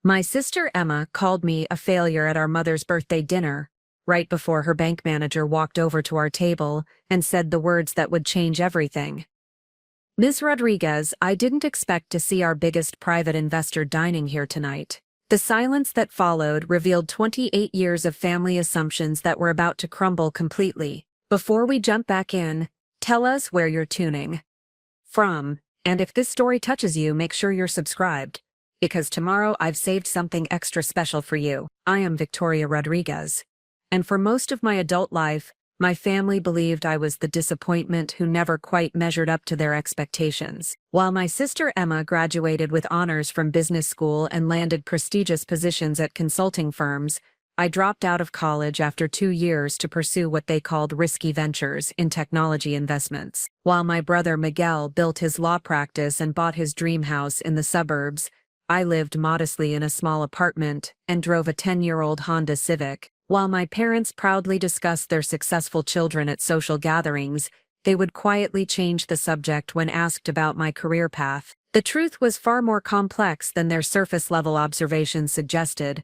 My sister Emma called me a failure at our mother's birthday dinner, right before her bank manager walked over to our table and said the words that would change everything. Ms. Rodriguez, I didn't expect to see our biggest private investor dining here tonight. The silence that followed revealed 28 years of family assumptions that were about to crumble completely. Before we jump back in, tell us where you're tuning from, and if this story touches you, make sure you're subscribed, because tomorrow I've saved something extra special for you. I am Victoria Rodriguez, and for most of my adult life, my family believed I was the disappointment who never quite measured up to their expectations. While my sister Emma graduated with honors from business school and landed prestigious positions at consulting firms, I dropped out of college after 2 years to pursue what they called risky ventures in technology investments. While my brother Miguel built his law practice and bought his dream house in the suburbs, I lived modestly in a small apartment and drove a 10-year-old Honda Civic. While my parents proudly discussed their successful children at social gatherings, they would quietly change the subject when asked about my career path. The truth was far more complex than their surface-level observations suggested,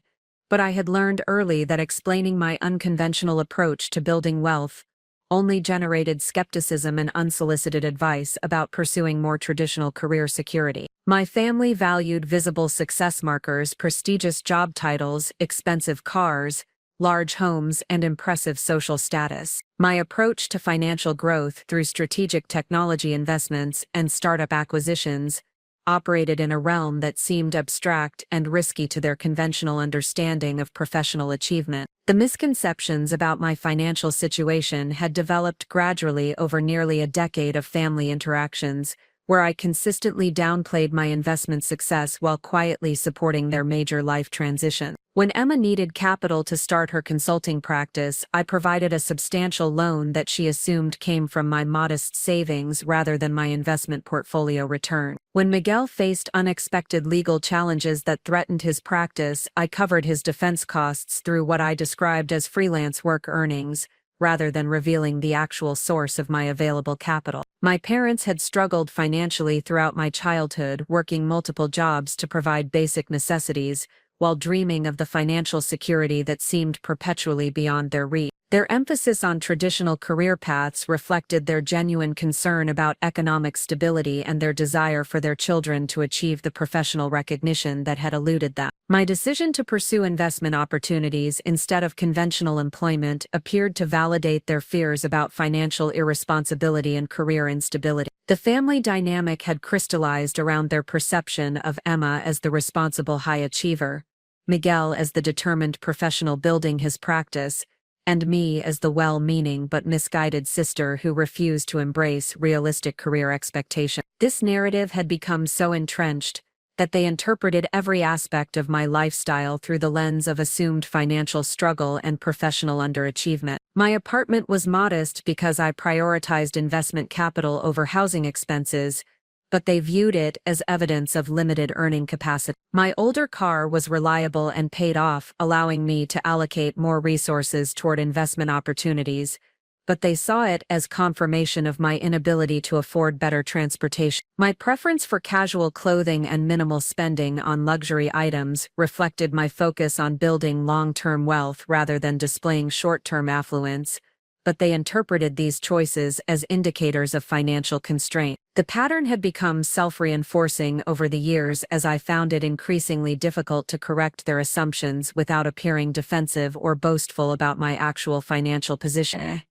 but I had learned early that explaining my unconventional approach to building wealth only generated skepticism and unsolicited advice about pursuing more traditional career security. My family valued visible success markers, prestigious job titles, expensive cars, large homes, and impressive social status. My approach to financial growth through strategic technology investments and startup acquisitions operated in a realm that seemed abstract and risky to their conventional understanding of professional achievement. The misconceptions about my financial situation had developed gradually over nearly a decade of family interactions, where I consistently downplayed my investment success while quietly supporting their major life transition. When Emma needed capital to start her consulting practice, I provided a substantial loan that she assumed came from my modest savings rather than my investment portfolio return. When Miguel faced unexpected legal challenges that threatened his practice, I covered his defense costs through what I described as freelance work earnings, rather than revealing the actual source of my available capital. My parents had struggled financially throughout my childhood, working multiple jobs to provide basic necessities, while dreaming of the financial security that seemed perpetually beyond their reach. Their emphasis on traditional career paths reflected their genuine concern about economic stability and their desire for their children to achieve the professional recognition that had eluded them. My decision to pursue investment opportunities instead of conventional employment appeared to validate their fears about financial irresponsibility and career instability. The family dynamic had crystallized around their perception of Emma as the responsible high achiever, Miguel as the determined professional building his practice, and me as the well-meaning but misguided sister who refused to embrace realistic career expectations. This narrative had become so entrenched that they interpreted every aspect of my lifestyle through the lens of assumed financial struggle and professional underachievement. My apartment was modest because I prioritized investment capital over housing expenses, but they viewed it as evidence of limited earning capacity. My older car was reliable and paid off, allowing me to allocate more resources toward investment opportunities, but they saw it as confirmation of my inability to afford better transportation. My preference for casual clothing and minimal spending on luxury items reflected my focus on building long-term wealth rather than displaying short-term affluence, but they interpreted these choices as indicators of financial constraint. The pattern had become self-reinforcing over the years as I found it increasingly difficult to correct their assumptions without appearing defensive or boastful about my actual financial position.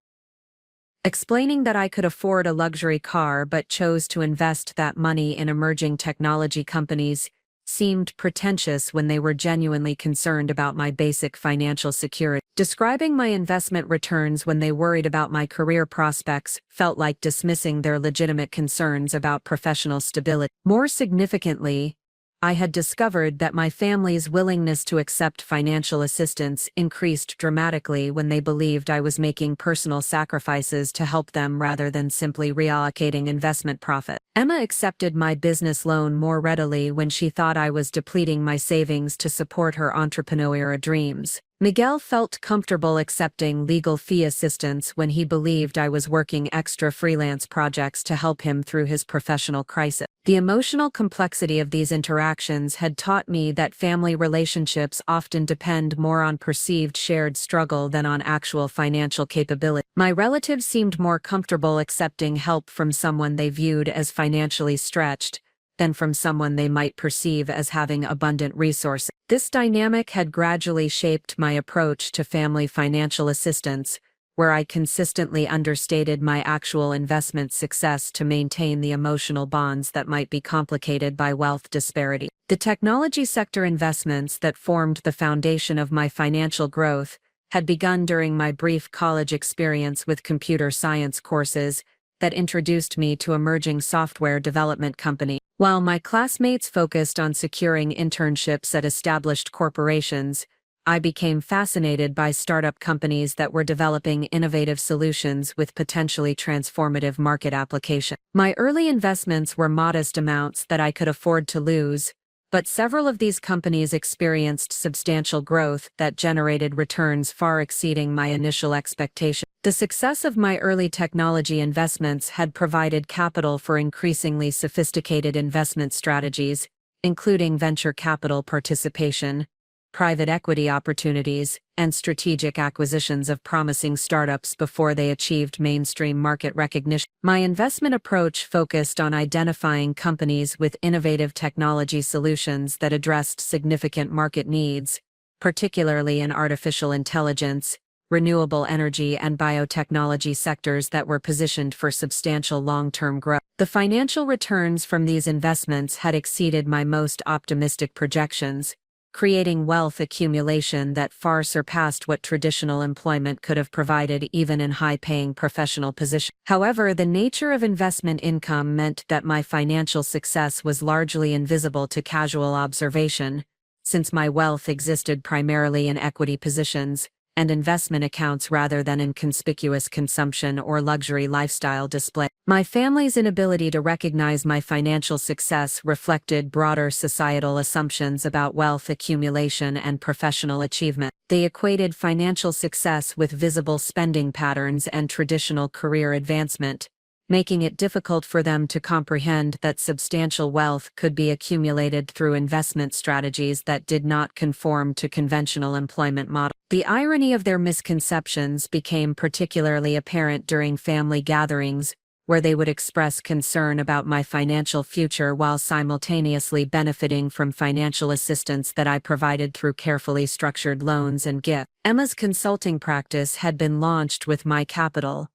Explaining that I could afford a luxury car but chose to invest that money in emerging technology companies seemed pretentious when they were genuinely concerned about my basic financial security. Describing my investment returns when they worried about my career prospects felt like dismissing their legitimate concerns about professional stability. More significantly, I had discovered that my family's willingness to accept financial assistance increased dramatically when they believed I was making personal sacrifices to help them rather than simply reallocating investment profit. Emma accepted my business loan more readily when she thought I was depleting my savings to support her entrepreneurial dreams. Miguel felt comfortable accepting legal fee assistance when he believed I was working extra freelance projects to help him through his professional crisis. The emotional complexity of these interactions had taught me that family relationships often depend more on perceived shared struggle than on actual financial capability. My relatives seemed more comfortable accepting help from someone they viewed as financially stretched than from someone they might perceive as having abundant resources. This dynamic had gradually shaped my approach to family financial assistance, where I consistently understated my actual investment success to maintain the emotional bonds that might be complicated by wealth disparity. The technology sector investments that formed the foundation of my financial growth had begun during my brief college experience with computer science courses that introduced me to emerging software development companies. While my classmates focused on securing internships at established corporations, I became fascinated by startup companies that were developing innovative solutions with potentially transformative market application. My early investments were modest amounts that I could afford to lose, but several of these companies experienced substantial growth that generated returns far exceeding my initial expectations. The success of my early technology investments had provided capital for increasingly sophisticated investment strategies, including venture capital participation, private equity opportunities, and strategic acquisitions of promising startups before they achieved mainstream market recognition. My investment approach focused on identifying companies with innovative technology solutions that addressed significant market needs, particularly in artificial intelligence, renewable energy, and biotechnology sectors that were positioned for substantial long-term growth. The financial returns from these investments had exceeded my most optimistic projections, creating wealth accumulation that far surpassed what traditional employment could have provided even in high-paying professional positions. However, the nature of investment income meant that my financial success was largely invisible to casual observation, since my wealth existed primarily in equity positions and investment accounts rather than in conspicuous consumption or luxury lifestyle display. My family's inability to recognize my financial success reflected broader societal assumptions about wealth accumulation and professional achievement. They equated financial success with visible spending patterns and traditional career advancement, making it difficult for them to comprehend that substantial wealth could be accumulated through investment strategies that did not conform to conventional employment models. The irony of their misconceptions became particularly apparent during family gatherings, where they would express concern about my financial future while simultaneously benefiting from financial assistance that I provided through carefully structured loans and gifts. Emma's consulting practice had been launched with my capital.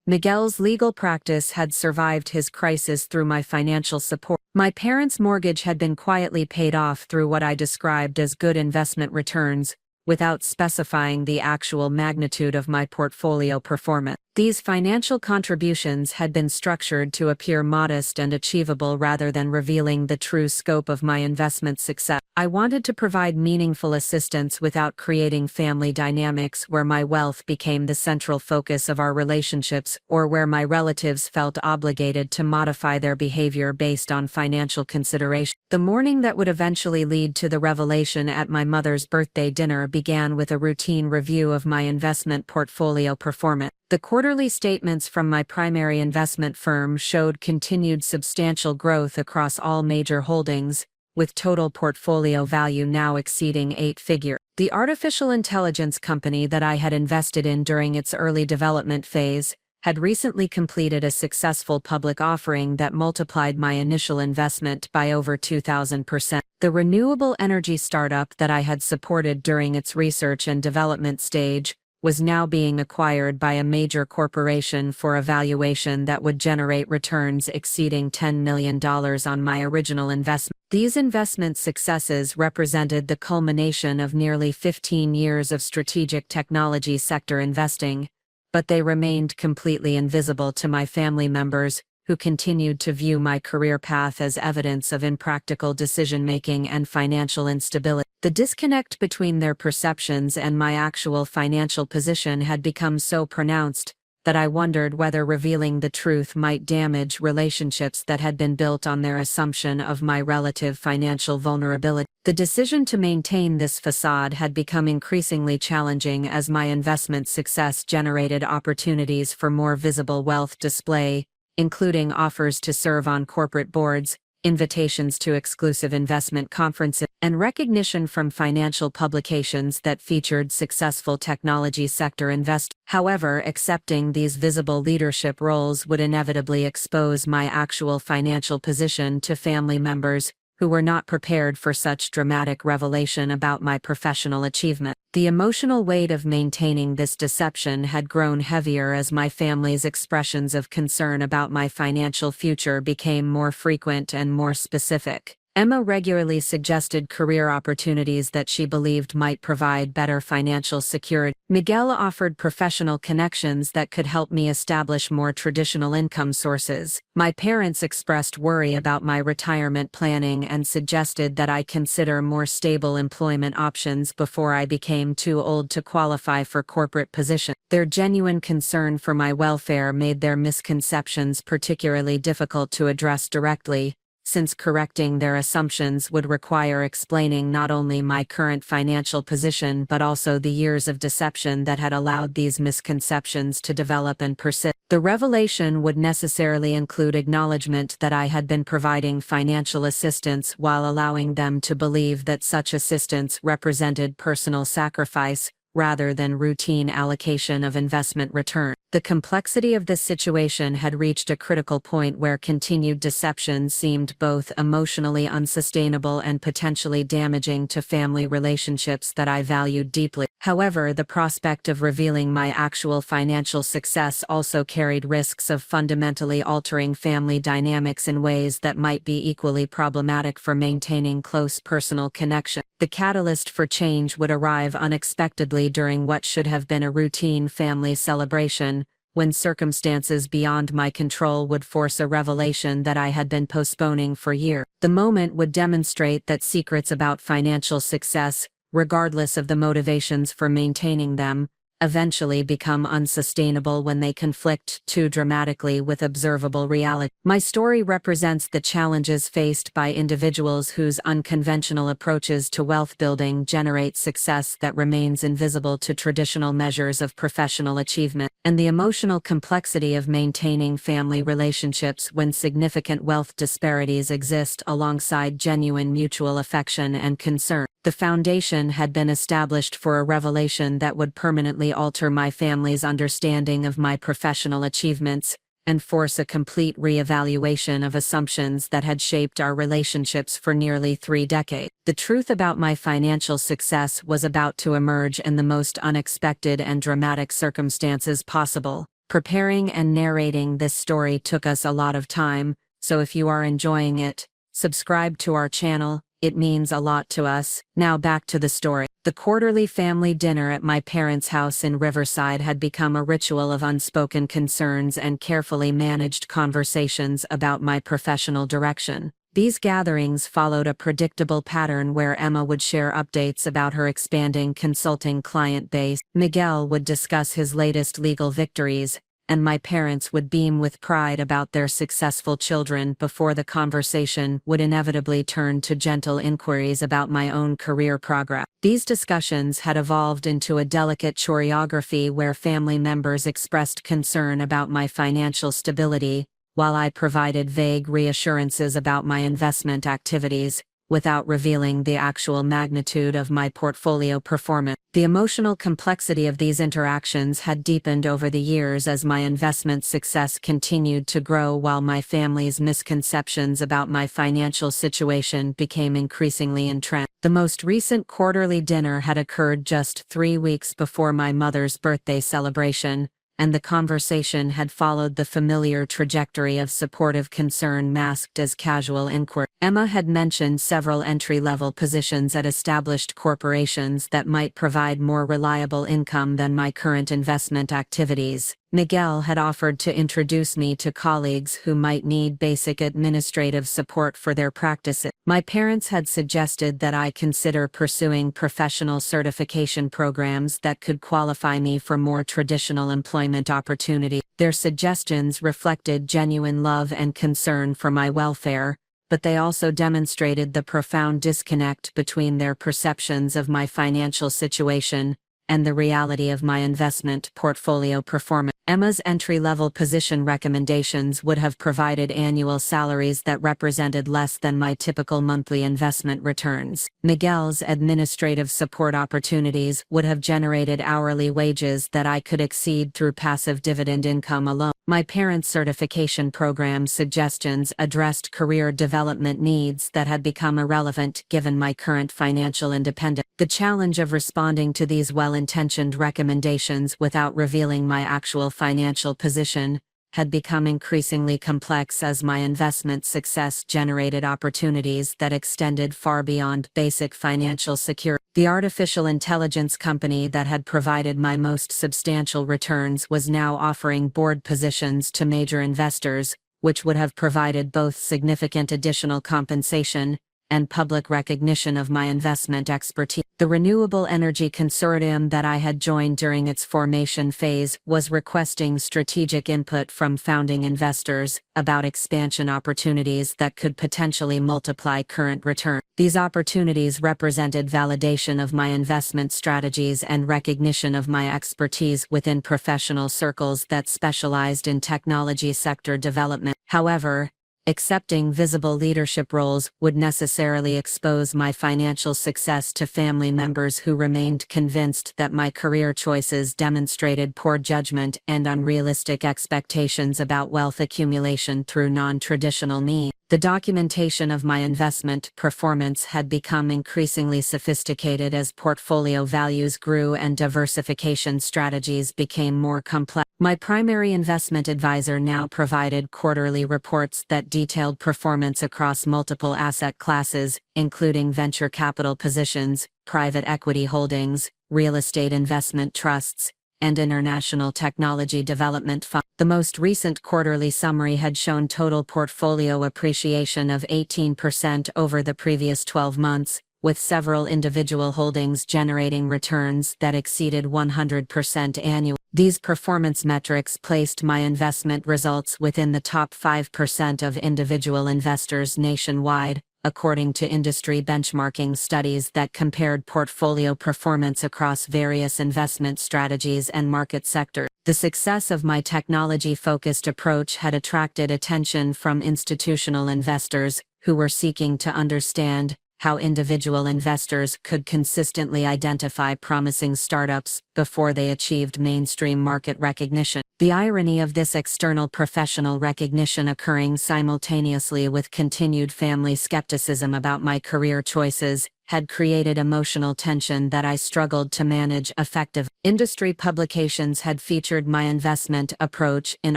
Miguel's legal practice had survived his crisis through my financial support. My parents' mortgage had been quietly paid off through what I described as good investment returns, without specifying the actual magnitude of my portfolio performance. These financial contributions had been structured to appear modest and achievable rather than revealing the true scope of my investment success. I wanted to provide meaningful assistance without creating family dynamics where my wealth became the central focus of our relationships or where my relatives felt obligated to modify their behavior based on financial consideration. The morning that would eventually lead to the revelation at my mother's birthday dinner began with a routine review of my investment portfolio performance. The quarterly statements from my primary investment firm showed continued substantial growth across all major holdings, with total portfolio value now exceeding 8 figures. The artificial intelligence company that I had invested in during its early development phase had recently completed a successful public offering that multiplied my initial investment by over 2,000%. The renewable energy startup that I had supported during its research and development stage was now being acquired by a major corporation for a valuation that would generate returns exceeding $10 million on my original investment. These investment successes represented the culmination of nearly 15 years of strategic technology sector investing, but they remained completely invisible to my family members, who continued to view my career path as evidence of impractical decision-making and financial instability. The disconnect between their perceptions and my actual financial position had become so pronounced that I wondered whether revealing the truth might damage relationships that had been built on their assumption of my relative financial vulnerability. The decision to maintain this facade had become increasingly challenging as my investment success generated opportunities for more visible wealth display, including offers to serve on corporate boards, invitations to exclusive investment conferences, and recognition from financial publications that featured successful technology sector investors. However, accepting these visible leadership roles would inevitably expose my actual financial position to family members who were not prepared for such dramatic revelation about my professional achievement. The emotional weight of maintaining this deception had grown heavier as my family's expressions of concern about my financial future became more frequent and more specific. Emma regularly suggested career opportunities that she believed might provide better financial security. Miguel offered professional connections that could help me establish more traditional income sources. My parents expressed worry about my retirement planning and suggested that I consider more stable employment options before I became too old to qualify for corporate positions. Their genuine concern for my welfare made their misconceptions particularly difficult to address directly, since correcting their assumptions would require explaining not only my current financial position but also the years of deception that had allowed these misconceptions to develop and persist. The revelation would necessarily include acknowledgement that I had been providing financial assistance while allowing them to believe that such assistance represented personal sacrifice rather than routine allocation of investment return. The complexity of this situation had reached a critical point where continued deception seemed both emotionally unsustainable and potentially damaging to family relationships that I valued deeply. However, the prospect of revealing my actual financial success also carried risks of fundamentally altering family dynamics in ways that might be equally problematic for maintaining close personal connection. The catalyst for change would arrive unexpectedly during what should have been a routine family celebration, when circumstances beyond my control would force a revelation that I had been postponing for years. The moment would demonstrate that secrets about financial success, regardless of the motivations for maintaining them, eventually become unsustainable when they conflict too dramatically with observable reality. My story represents the challenges faced by individuals whose unconventional approaches to wealth building generate success that remains invisible to traditional measures of professional achievement, and the emotional complexity of maintaining family relationships when significant wealth disparities exist alongside genuine mutual affection and concern. The foundation had been established for a revelation that would permanently alter my family's understanding of my professional achievements and force a complete re-evaluation of assumptions that had shaped our relationships for nearly 3 decades. The truth about my financial success was about to emerge in the most unexpected and dramatic circumstances possible. Preparing and narrating this story took us a lot of time, so if you are enjoying it, subscribe to our channel. It means a lot to us. Now back to the story. The quarterly family dinner at my parents' house in Riverside had become a ritual of unspoken concerns and carefully managed conversations about my professional direction. These gatherings followed a predictable pattern where Emma would share updates about her expanding consulting client base, Miguel would discuss his latest legal victories, and my parents would beam with pride about their successful children before the conversation would inevitably turn to gentle inquiries about my own career progress. These discussions had evolved into a delicate choreography where family members expressed concern about my financial stability, while I provided vague reassurances about my investment activities, without revealing the actual magnitude of my portfolio performance. The emotional complexity of these interactions had deepened over the years as my investment success continued to grow while my family's misconceptions about my financial situation became increasingly entrenched. The most recent quarterly dinner had occurred just 3 weeks before my mother's birthday celebration, and the conversation had followed the familiar trajectory of supportive concern masked as casual inquiry. Emma had mentioned several entry-level positions at established corporations that might provide more reliable income than my current investment activities. Miguel had offered to introduce me to colleagues who might need basic administrative support for their practices. My parents had suggested that I consider pursuing professional certification programs that could qualify me for more traditional employment opportunities. Their suggestions reflected genuine love and concern for my welfare, but they also demonstrated the profound disconnect between their perceptions of my financial situation and the reality of my investment portfolio performance. Emma's entry-level position recommendations would have provided annual salaries that represented less than my typical monthly investment returns. Miguel's administrative support opportunities would have generated hourly wages that I could exceed through passive dividend income alone. My parents' certification program suggestions addressed career development needs that had become irrelevant given my current financial independence. The challenge of responding to these well-intentioned recommendations without revealing my actual financial position had become increasingly complex as my investment success generated opportunities that extended far beyond basic financial security. The artificial intelligence company that had provided my most substantial returns was now offering board positions to major investors, which would have provided both significant additional compensation and public recognition of my investment expertise. The renewable energy consortium that I had joined during its formation phase was requesting strategic input from founding investors about expansion opportunities that could potentially multiply current return. These opportunities represented validation of my investment strategies and recognition of my expertise within professional circles that specialized in technology sector development. However, accepting visible leadership roles would necessarily expose my financial success to family members who remained convinced that my career choices demonstrated poor judgment and unrealistic expectations about wealth accumulation through non-traditional means. The documentation of my investment performance had become increasingly sophisticated as portfolio values grew and diversification strategies became more complex. My primary investment advisor now provided quarterly reports that detailed performance across multiple asset classes, including venture capital positions, private equity holdings, real estate investment trusts, and international technology development funds. The most recent quarterly summary had shown total portfolio appreciation of 18% over the previous 12 months, with several individual holdings generating returns that exceeded 100% annually. These performance metrics placed my investment results within the top 5% of individual investors nationwide, according to industry benchmarking studies that compared portfolio performance across various investment strategies and market sectors. The success of my technology-focused approach had attracted attention from institutional investors who were seeking to understand how individual investors could consistently identify promising startups before they achieved mainstream market recognition. The irony of this external professional recognition occurring simultaneously with continued family skepticism about my career choices had created emotional tension that I struggled to manage effectively. Industry publications had featured my investment approach in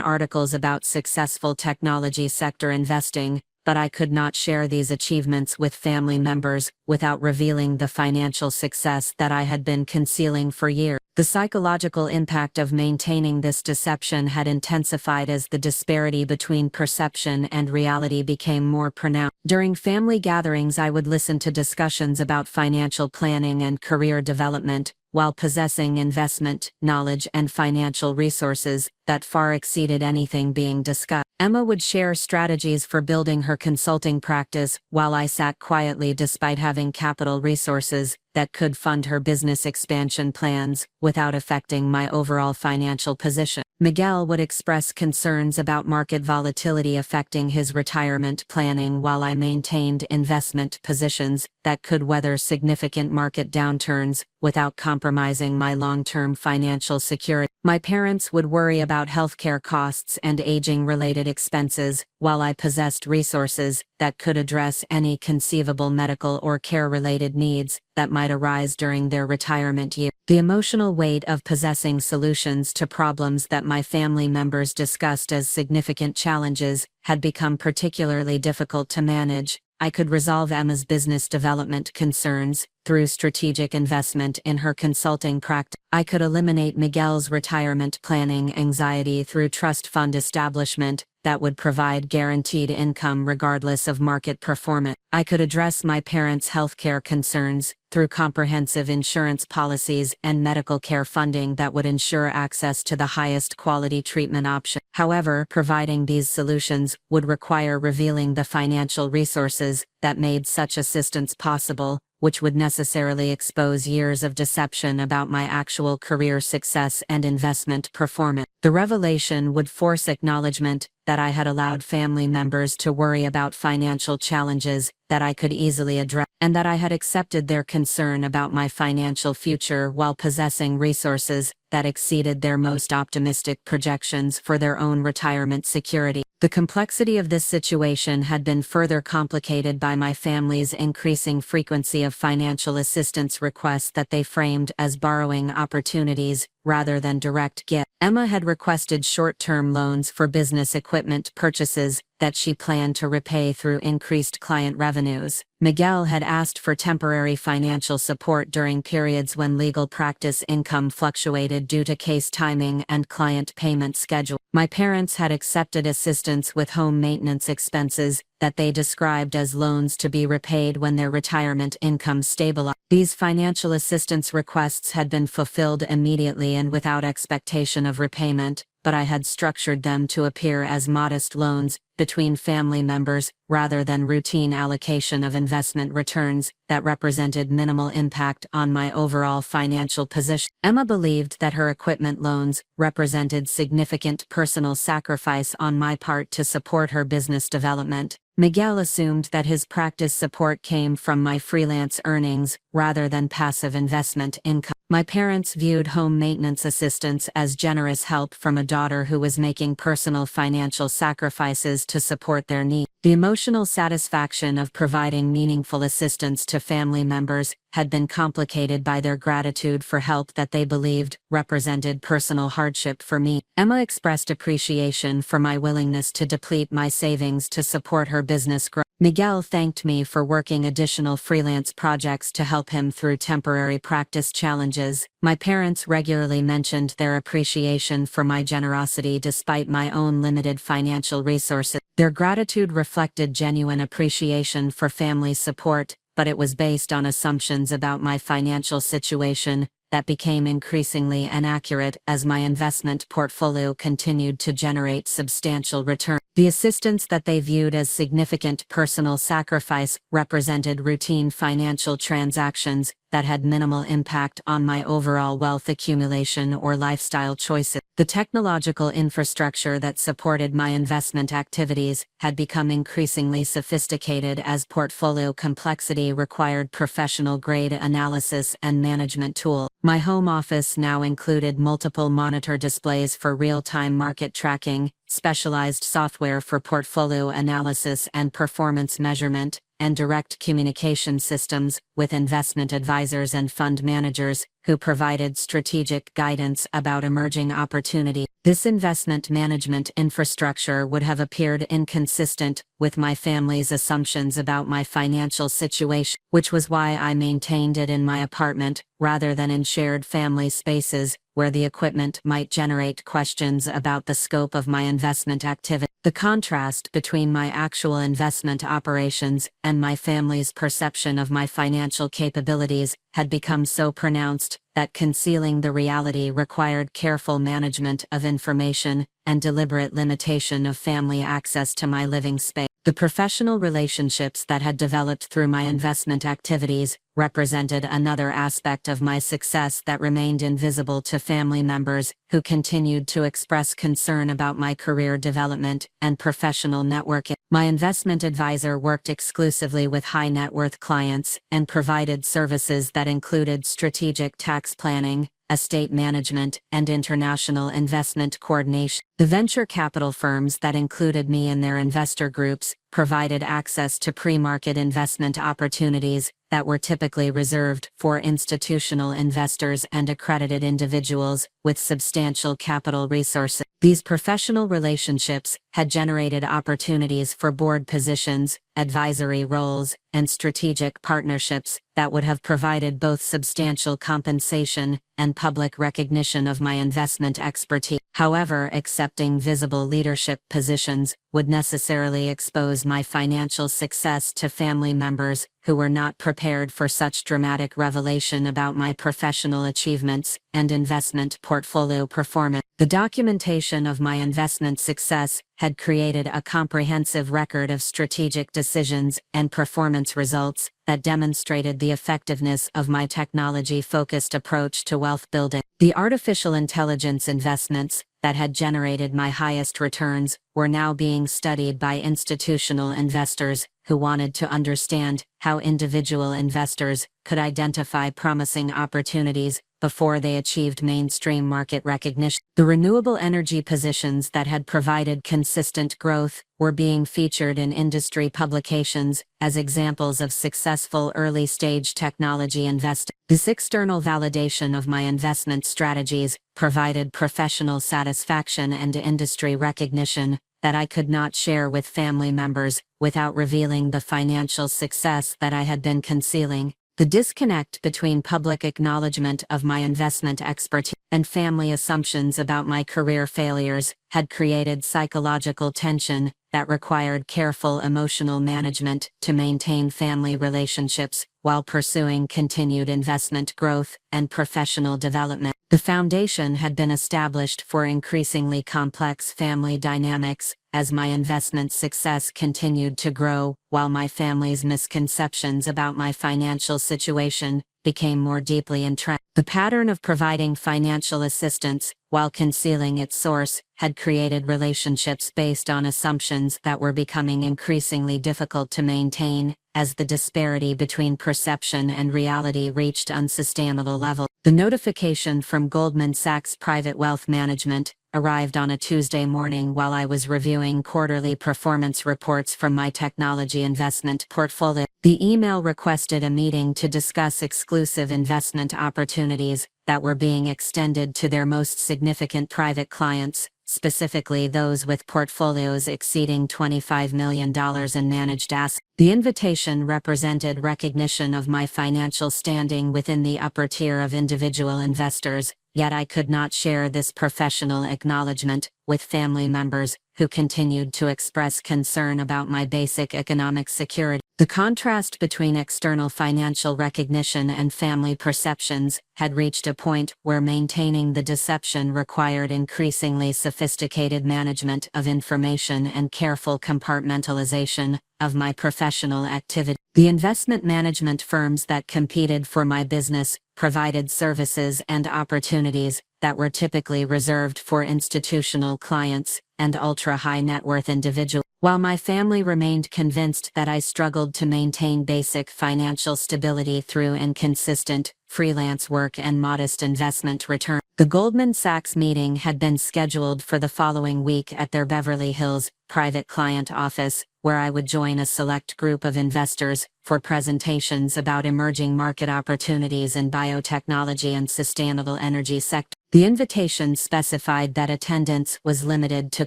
articles about successful technology sector investing, but I could not share these achievements with family members without revealing the financial success that I had been concealing for years. The psychological impact of maintaining this deception had intensified as the disparity between perception and reality became more pronounced. During family gatherings, I would listen to discussions about financial planning and career development, while possessing investment knowledge and financial resources that far exceeded anything being discussed. Emma would share strategies for building her consulting practice, while I sat quietly despite having capital resources that could fund her business expansion plans without affecting my overall financial position. Miguel would express concerns about market volatility affecting his retirement planning, while I maintained investment positions that could weather significant market downturns without compromising my long-term financial security. My parents would worry about healthcare costs and aging-related expenses, while I possessed resources that could address any conceivable medical or care-related needs that might arise during their retirement years. The emotional weight of possessing solutions to problems that my family members discussed as significant challenges had become particularly difficult to manage. I could resolve Emma's business development concerns through strategic investment in her consulting practice. I could eliminate Miguel's retirement planning anxiety through trust fund establishment that would provide guaranteed income regardless of market performance. I could address my parents' healthcare concerns through comprehensive insurance policies and medical care funding that would ensure access to the highest quality treatment option. However, providing these solutions would require revealing the financial resources that made such assistance possible, which would necessarily expose years of deception about my actual career success and investment performance. The revelation would force acknowledgement that I had allowed family members to worry about financial challenges that I could easily address, and that I had accepted their concern about my financial future while possessing resources that exceeded their most optimistic projections for their own retirement security. The complexity of this situation had been further complicated by my family's increasing frequency of financial assistance requests that they framed as borrowing opportunities rather than direct gifts. Emma had requested short-term loans for business equipment purchases that she planned to repay through increased client revenues. Miguel had asked for temporary financial support during periods when legal practice income fluctuated due to case timing and client payment schedule. My parents had accepted assistance with home maintenance expenses that they described as loans to be repaid when their retirement income stabilized. These financial assistance requests had been fulfilled immediately and without expectation of repayment, but I had structured them to appear as modest loans between family members rather than routine allocation of investment returns that represented minimal impact on my overall financial position. Emma believed that her equipment loans represented significant personal sacrifice on my part to support her business development. Miguel assumed that his practice support came from my freelance earnings rather than passive investment income. My parents viewed home maintenance assistance as generous help from a daughter who was making personal financial sacrifices to support their needs. The emotional satisfaction of providing meaningful assistance to family members had been complicated by their gratitude for help that they believed represented personal hardship for me. Emma expressed appreciation for my willingness to deplete my savings to support her business growth. Miguel thanked me for working additional freelance projects to help him through temporary practice challenges. My parents regularly mentioned their appreciation for my generosity despite my own limited financial resources. Their gratitude reflected genuine appreciation for family support, but it was based on assumptions about my financial situation that became increasingly inaccurate as my investment portfolio continued to generate substantial returns. The assistance that they viewed as significant personal sacrifice represented routine financial transactions that had minimal impact on my overall wealth accumulation or lifestyle choices. The technological infrastructure that supported my investment activities had become increasingly sophisticated as portfolio complexity required professional-grade analysis and management tools. My home office now included multiple monitor displays for real-time market tracking, specialized software for portfolio analysis and performance measurement, and direct communication systems with investment advisors and fund managers who provided strategic guidance about emerging opportunities. This investment management infrastructure would have appeared inconsistent with my family's assumptions about my financial situation, which was why I maintained it in my apartment rather than in shared family spaces where the equipment might generate questions about the scope of my investment activity. The contrast between my actual investment operations and my family's perception of my financial capabilities had become so pronounced that concealing the reality required careful management of information and deliberate limitation of family access to my living space. The professional relationships that had developed through my investment activities represented another aspect of my success that remained invisible to family members who continued to express concern about my career development and professional networking. My investment advisor worked exclusively with high net worth clients and provided services that included strategic tax planning, estate management, and international investment coordination. The venture capital firms that included me in their investor groups provided access to pre-market investment opportunities that were typically reserved for institutional investors and accredited individuals with substantial capital resources. These professional relationships had generated opportunities for board positions, advisory roles, and strategic partnerships that would have provided both substantial compensation and public recognition of my investment expertise. However, accepting visible leadership positions would necessarily expose my financial success to family members who were not prepared for such dramatic revelation about my professional achievements and investment portfolio performance. The documentation of my investment success had created a comprehensive record of strategic decisions and performance results that demonstrated the effectiveness of my technology-focused approach to wealth building. The artificial intelligence investments that had generated my highest returns were now being studied by institutional investors who wanted to understand how individual investors could identify promising opportunities before they achieved mainstream market recognition. The renewable energy positions that had provided consistent growth were being featured in industry publications as examples of successful early-stage technology investing. This external validation of my investment strategies provided professional satisfaction and industry recognition that I could not share with family members without revealing the financial success that I had been concealing. The disconnect between public acknowledgement of my investment expertise and family assumptions about my career failures had created psychological tension that required careful emotional management to maintain family relationships while pursuing continued investment growth and professional development. The foundation had been established for increasingly complex family dynamics as my investment success continued to grow, while my family's misconceptions about my financial situation became more deeply entrenched. The pattern of providing financial assistance while concealing its source had created relationships based on assumptions that were becoming increasingly difficult to maintain as the disparity between perception and reality reached unsustainable levels. The notification from Goldman Sachs Private Wealth Management arrived on a Tuesday morning while I was reviewing quarterly performance reports from my technology investment portfolio. The email requested a meeting to discuss exclusive investment opportunities that were being extended to their most significant private clients, specifically those with portfolios exceeding $25 million in managed assets. The invitation represented recognition of my financial standing within the upper tier of individual investors, yet I could not share this professional acknowledgement with family members who continued to express concern about my basic economic security. The contrast between external financial recognition and family perceptions had reached a point where maintaining the deception required increasingly sophisticated management of information and careful compartmentalization of my professional activity. The investment management firms that competed for my business provided services and opportunities that were typically reserved for institutional clients and ultra-high net worth individuals. While my family remained convinced that I struggled to maintain basic financial stability through inconsistent freelance work and modest investment return, the Goldman Sachs meeting had been scheduled for the following week at their Beverly Hills private client office, where I would join a select group of investors for presentations about emerging market opportunities in biotechnology and sustainable energy sector. The invitation specified that attendance was limited to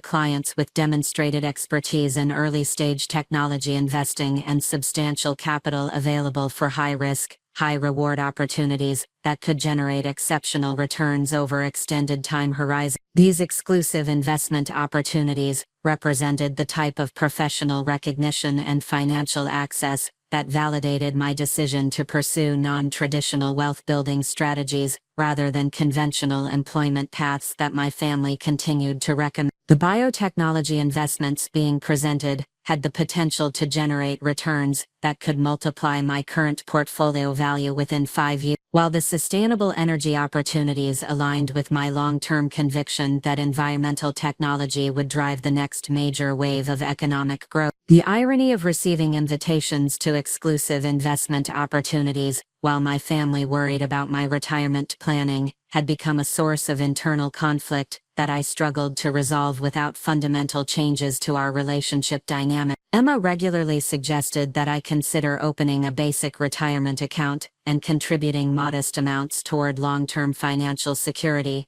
clients with demonstrated expertise in early-stage technology investing and substantial capital available for high-risk, high-reward opportunities that could generate exceptional returns over extended time horizons. These exclusive investment opportunities represented the type of professional recognition and financial access that validated my decision to pursue non-traditional wealth-building strategies rather than conventional employment paths that my family continued to recommend. The biotechnology investments being presented had the potential to generate returns that could multiply my current portfolio value within 5 years, while the sustainable energy opportunities aligned with my long-term conviction that environmental technology would drive the next major wave of economic growth. The irony of receiving invitations to exclusive investment opportunities, while my family worried about my retirement planning, had become a source of internal conflict that I struggled to resolve without fundamental changes to our relationship dynamic. Emma regularly suggested that I consider opening a basic retirement account and contributing modest amounts toward long-term financial security.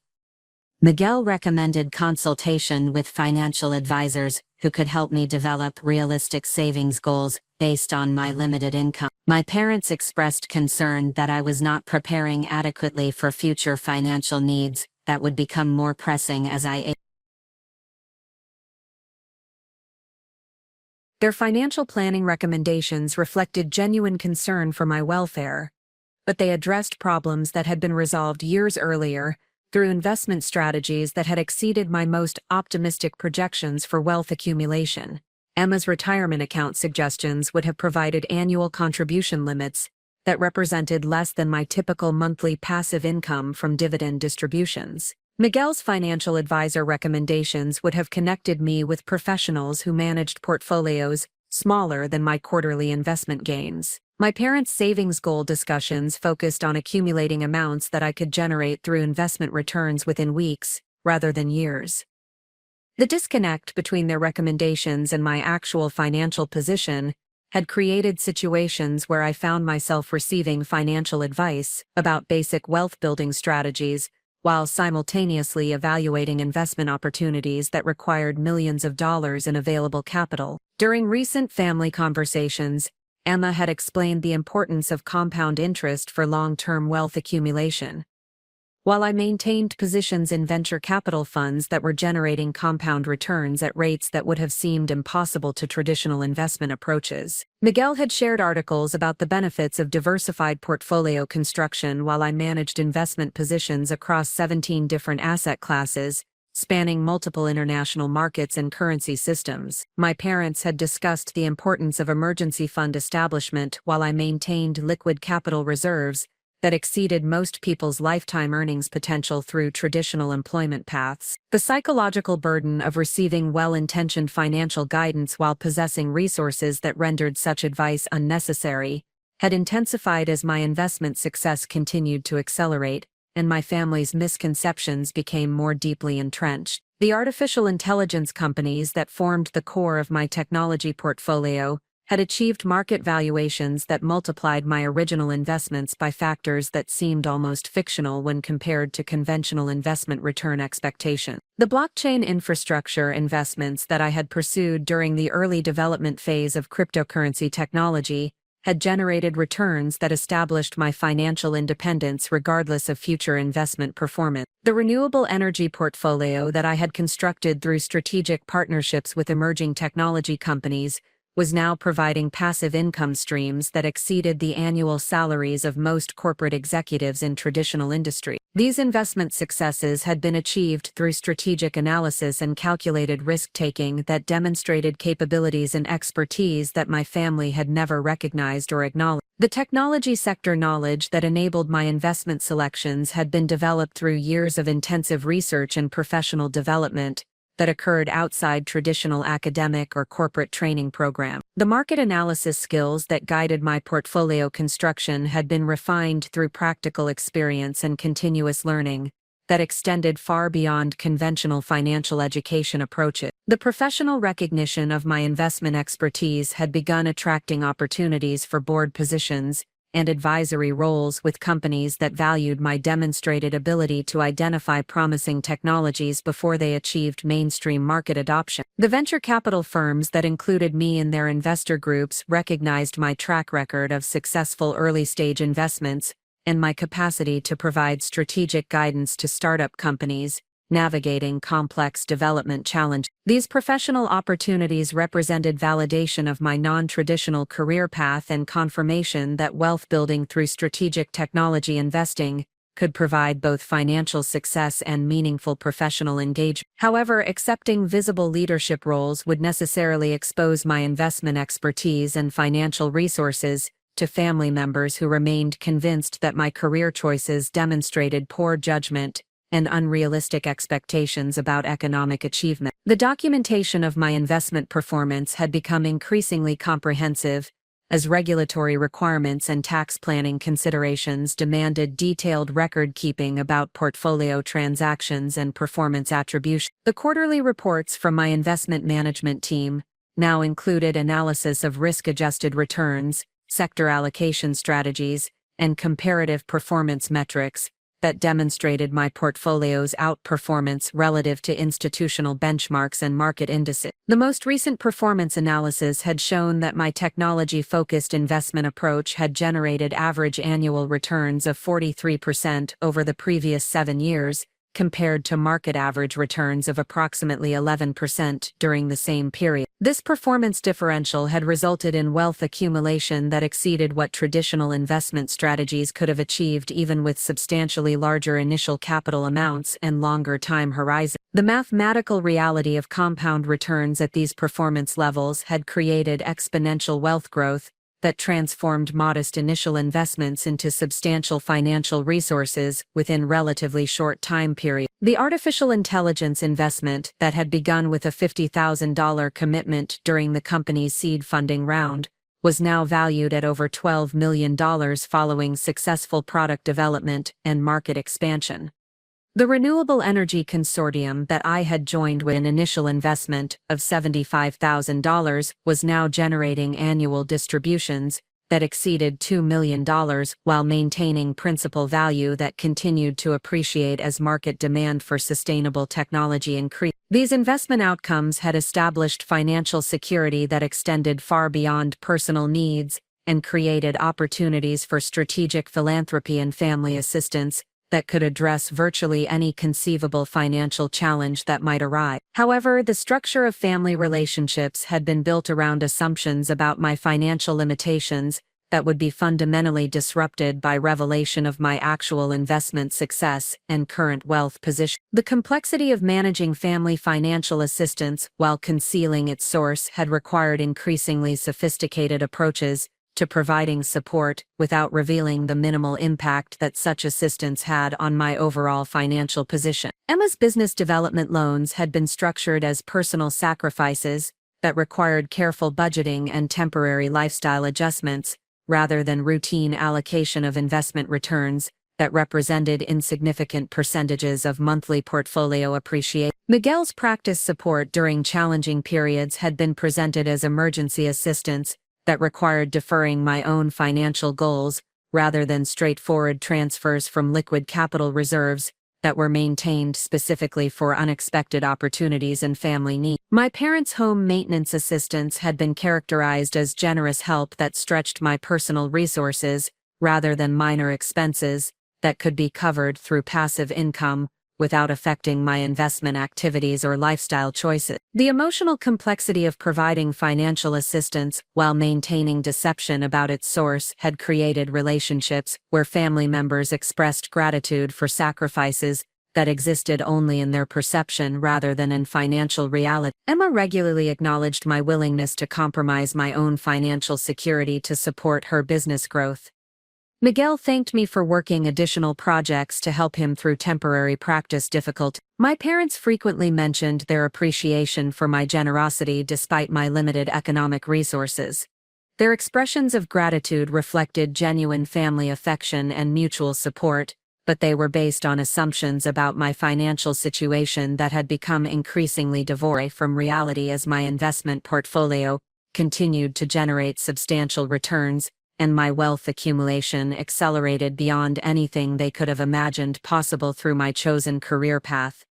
Miguel recommended consultation with financial advisors who could help me develop realistic savings goals based on my limited income. My parents expressed concern that I was not preparing adequately for future financial needs that would become more pressing as I aged. Their financial planning recommendations reflected genuine concern for my welfare, but they addressed problems that had been resolved years earlier through investment strategies that had exceeded my most optimistic projections for wealth accumulation. Emma's retirement account suggestions would have provided annual contribution limits that represented less than my typical monthly passive income from dividend distributions. Miguel's financial advisor recommendations would have connected me with professionals who managed portfolios smaller than my quarterly investment gains. My parents' savings goal discussions focused on accumulating amounts that I could generate through investment returns within weeks, rather than years. The disconnect between their recommendations and my actual financial position had created situations where I found myself receiving financial advice about basic wealth-building strategies while simultaneously evaluating investment opportunities that required millions of dollars in available capital. During recent family conversations, Emma had explained the importance of compound interest for long-term wealth accumulation. While I maintained positions in venture capital funds that were generating compound returns at rates that would have seemed impossible to traditional investment approaches, Miguel had shared articles about the benefits of diversified portfolio construction while I managed investment positions across 17 different asset classes, spanning multiple international markets and currency systems. My parents had discussed the importance of emergency fund establishment while I maintained liquid capital reserves that exceeded most people's lifetime earnings potential through traditional employment paths. The psychological burden of receiving well-intentioned financial guidance while possessing resources that rendered such advice unnecessary had intensified as my investment success continued to accelerate, and my family's misconceptions became more deeply entrenched. The artificial intelligence companies that formed the core of my technology portfolio had achieved market valuations that multiplied my original investments by factors that seemed almost fictional when compared to conventional investment return expectations. The blockchain infrastructure investments that I had pursued during the early development phase of cryptocurrency technology had generated returns that established my financial independence regardless of future investment performance. The renewable energy portfolio that I had constructed through strategic partnerships with emerging technology companies was now providing passive income streams that exceeded the annual salaries of most corporate executives in traditional industry. These investment successes had been achieved through strategic analysis and calculated risk-taking that demonstrated capabilities and expertise that my family had never recognized or acknowledged. The technology sector knowledge that enabled my investment selections had been developed through years of intensive research and professional development that occurred outside traditional academic or corporate training programs. The market analysis skills that guided my portfolio construction had been refined through practical experience and continuous learning that extended far beyond conventional financial education approaches. The professional recognition of my investment expertise had begun attracting opportunities for board positions and advisory roles with companies that valued my demonstrated ability to identify promising technologies before they achieved mainstream market adoption. The venture capital firms that included me in their investor groups recognized my track record of successful early-stage investments and my capacity to provide strategic guidance to startup companies navigating complex development challenges. These professional opportunities represented validation of my non-traditional career path and confirmation that wealth building through strategic technology investing could provide both financial success and meaningful professional engagement. However, accepting visible leadership roles would necessarily expose my investment expertise and financial resources to family members who remained convinced that my career choices demonstrated poor judgment and unrealistic expectations about economic achievement. The documentation of my investment performance had become increasingly comprehensive as regulatory requirements and tax planning considerations demanded detailed record-keeping about portfolio transactions and performance attribution. The quarterly reports from my investment management team, now included analysis of risk-adjusted returns, sector allocation strategies, and comparative performance metrics that demonstrated my portfolio's outperformance relative to institutional benchmarks and market indices. The most recent performance analysis had shown that my technology-focused investment approach had generated average annual returns of 43% over the previous 7 years, compared to market average returns of approximately 11% during the same period. This performance differential had resulted in wealth accumulation that exceeded what traditional investment strategies could have achieved even with substantially larger initial capital amounts and longer time horizons. The mathematical reality of compound returns at these performance levels had created exponential wealth growth that transformed modest initial investments into substantial financial resources within relatively short time periods. The artificial intelligence investment that had begun with a $50,000 commitment during the company's seed funding round was now valued at over $12 million following successful product development and market expansion. The renewable energy consortium that I had joined with an initial investment of $75,000 was now generating annual distributions that exceeded $2 million while maintaining principal value that continued to appreciate as market demand for sustainable technology increased. These investment outcomes had established financial security that extended far beyond personal needs and created opportunities for strategic philanthropy and family assistance that could address virtually any conceivable financial challenge that might arise. However, the structure of family relationships had been built around assumptions about my financial limitations that would be fundamentally disrupted by revelation of my actual investment success and current wealth position. The complexity of managing family financial assistance while concealing its source had required increasingly sophisticated approaches to providing support without revealing the minimal impact that such assistance had on my overall financial position. Emma's business development loans had been structured as personal sacrifices that required careful budgeting and temporary lifestyle adjustments, rather than routine allocation of investment returns that represented insignificant percentages of monthly portfolio appreciation. Miguel's practice support during challenging periods had been presented as emergency assistance that required deferring my own financial goals rather than straightforward transfers from liquid capital reserves that were maintained specifically for unexpected opportunities and family needs. My parents' home maintenance assistance had been characterized as generous help that stretched my personal resources rather than minor expenses that could be covered through passive income without affecting my investment activities or lifestyle choices. The emotional complexity of providing financial assistance while maintaining deception about its source had created relationships where family members expressed gratitude for sacrifices that existed only in their perception rather than in financial reality. Emma regularly acknowledged my willingness to compromise my own financial security to support her business growth. Miguel thanked me for working additional projects to help him through temporary practice difficulty. My parents frequently mentioned their appreciation for my generosity despite my limited economic resources. Their expressions of gratitude reflected genuine family affection and mutual support, but they were based on assumptions about my financial situation that had become increasingly divorced from reality as my investment portfolio continued to generate substantial returns, and my wealth accumulation accelerated beyond anything they could have imagined possible through my chosen career path.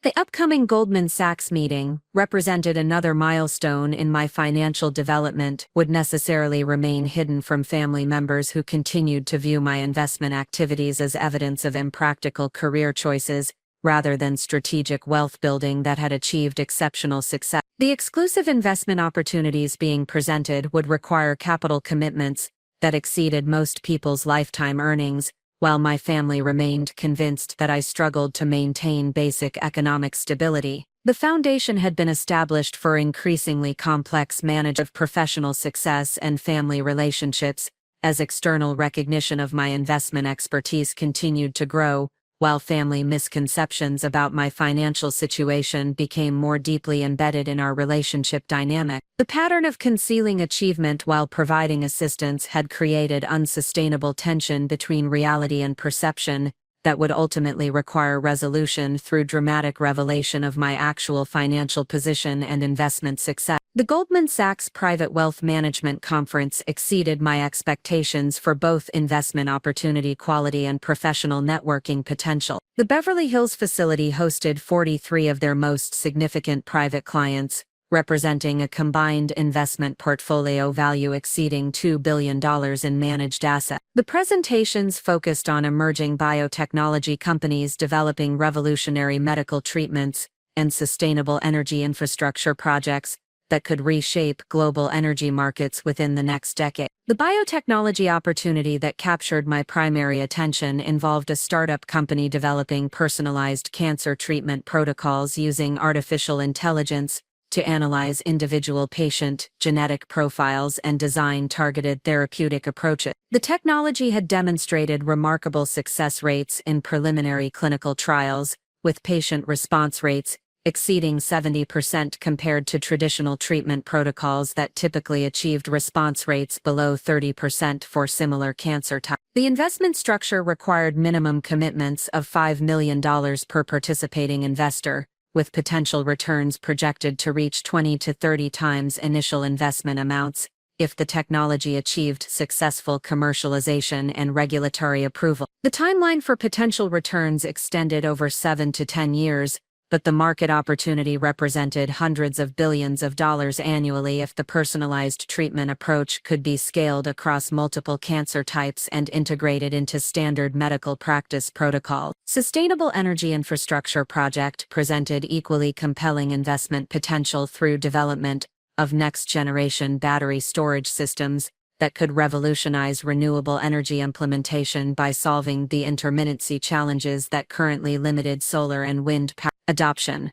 The upcoming Goldman Sachs meeting represented another milestone in my financial development, would necessarily remain hidden from family members who continued to view my investment activities as evidence of impractical career choices, rather than strategic wealth building that had achieved exceptional success. The exclusive investment opportunities being presented would require capital commitments that exceeded most people's lifetime earnings, while my family remained convinced that I struggled to maintain basic economic stability. The foundation had been established for increasingly complex management of professional success and family relationships, as external recognition of my investment expertise continued to grow, while family misconceptions about my financial situation became more deeply embedded in our relationship dynamic. The pattern of concealing achievement while providing assistance had created unsustainable tension between reality and perception that would ultimately require resolution through dramatic revelation of my actual financial position and investment success. The Goldman Sachs Private Wealth Management Conference exceeded my expectations for both investment opportunity quality and professional networking potential. The Beverly Hills facility hosted 43 of their most significant private clients, representing a combined investment portfolio value exceeding $2 billion in managed assets. The presentations focused on emerging biotechnology companies developing revolutionary medical treatments and sustainable energy infrastructure projects that could reshape global energy markets within the next decade. The biotechnology opportunity that captured my primary attention involved a startup company developing personalized cancer treatment protocols using artificial intelligence to analyze individual patient genetic profiles and design targeted therapeutic approaches. The technology had demonstrated remarkable success rates in preliminary clinical trials, with patient response rates exceeding 70% compared to traditional treatment protocols that typically achieved response rates below 30% for similar cancer types. The investment structure required minimum commitments of $5 million per participating investor, with potential returns projected to reach 20 to 30 times initial investment amounts if the technology achieved successful commercialization and regulatory approval. The timeline for potential returns extended over 7 to 10 years, but the market opportunity represented hundreds of billions of dollars annually if the personalized treatment approach could be scaled across multiple cancer types and integrated into standard medical practice protocol. Sustainable Energy Infrastructure Project presented equally compelling investment potential through development of next-generation battery storage systems that could revolutionize renewable energy implementation by solving the intermittency challenges that currently limited solar and wind power adoption.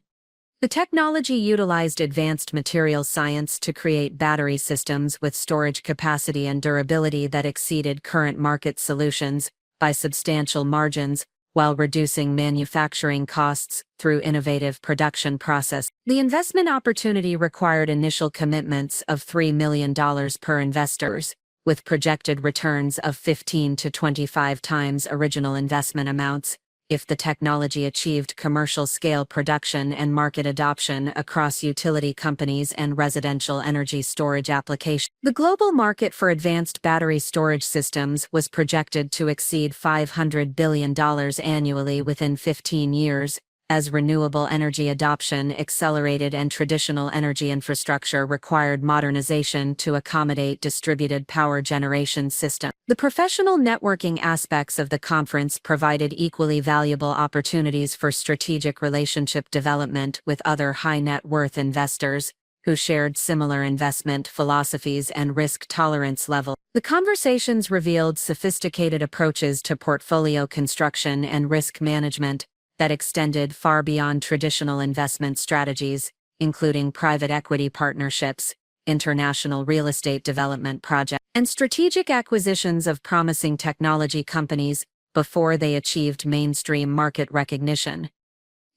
The technology utilized advanced materials science to create battery systems with storage capacity and durability that exceeded current market solutions by substantial margins, while reducing manufacturing costs through innovative production process. The investment opportunity required initial commitments of $3 million per investors, with projected returns of 15 to 25 times original investment amounts if the technology achieved commercial-scale production and market adoption across utility companies and residential energy storage applications. The global market for advanced battery storage systems was projected to exceed $500 billion annually within 15 years, as renewable energy adoption accelerated and traditional energy infrastructure required modernization to accommodate distributed power generation systems. The professional networking aspects of the conference provided equally valuable opportunities for strategic relationship development with other high-net-worth investors who shared similar investment philosophies and risk tolerance levels. The conversations revealed sophisticated approaches to portfolio construction and risk management that extended far beyond traditional investment strategies, including private equity partnerships, international real estate development projects, and strategic acquisitions of promising technology companies before they achieved mainstream market recognition.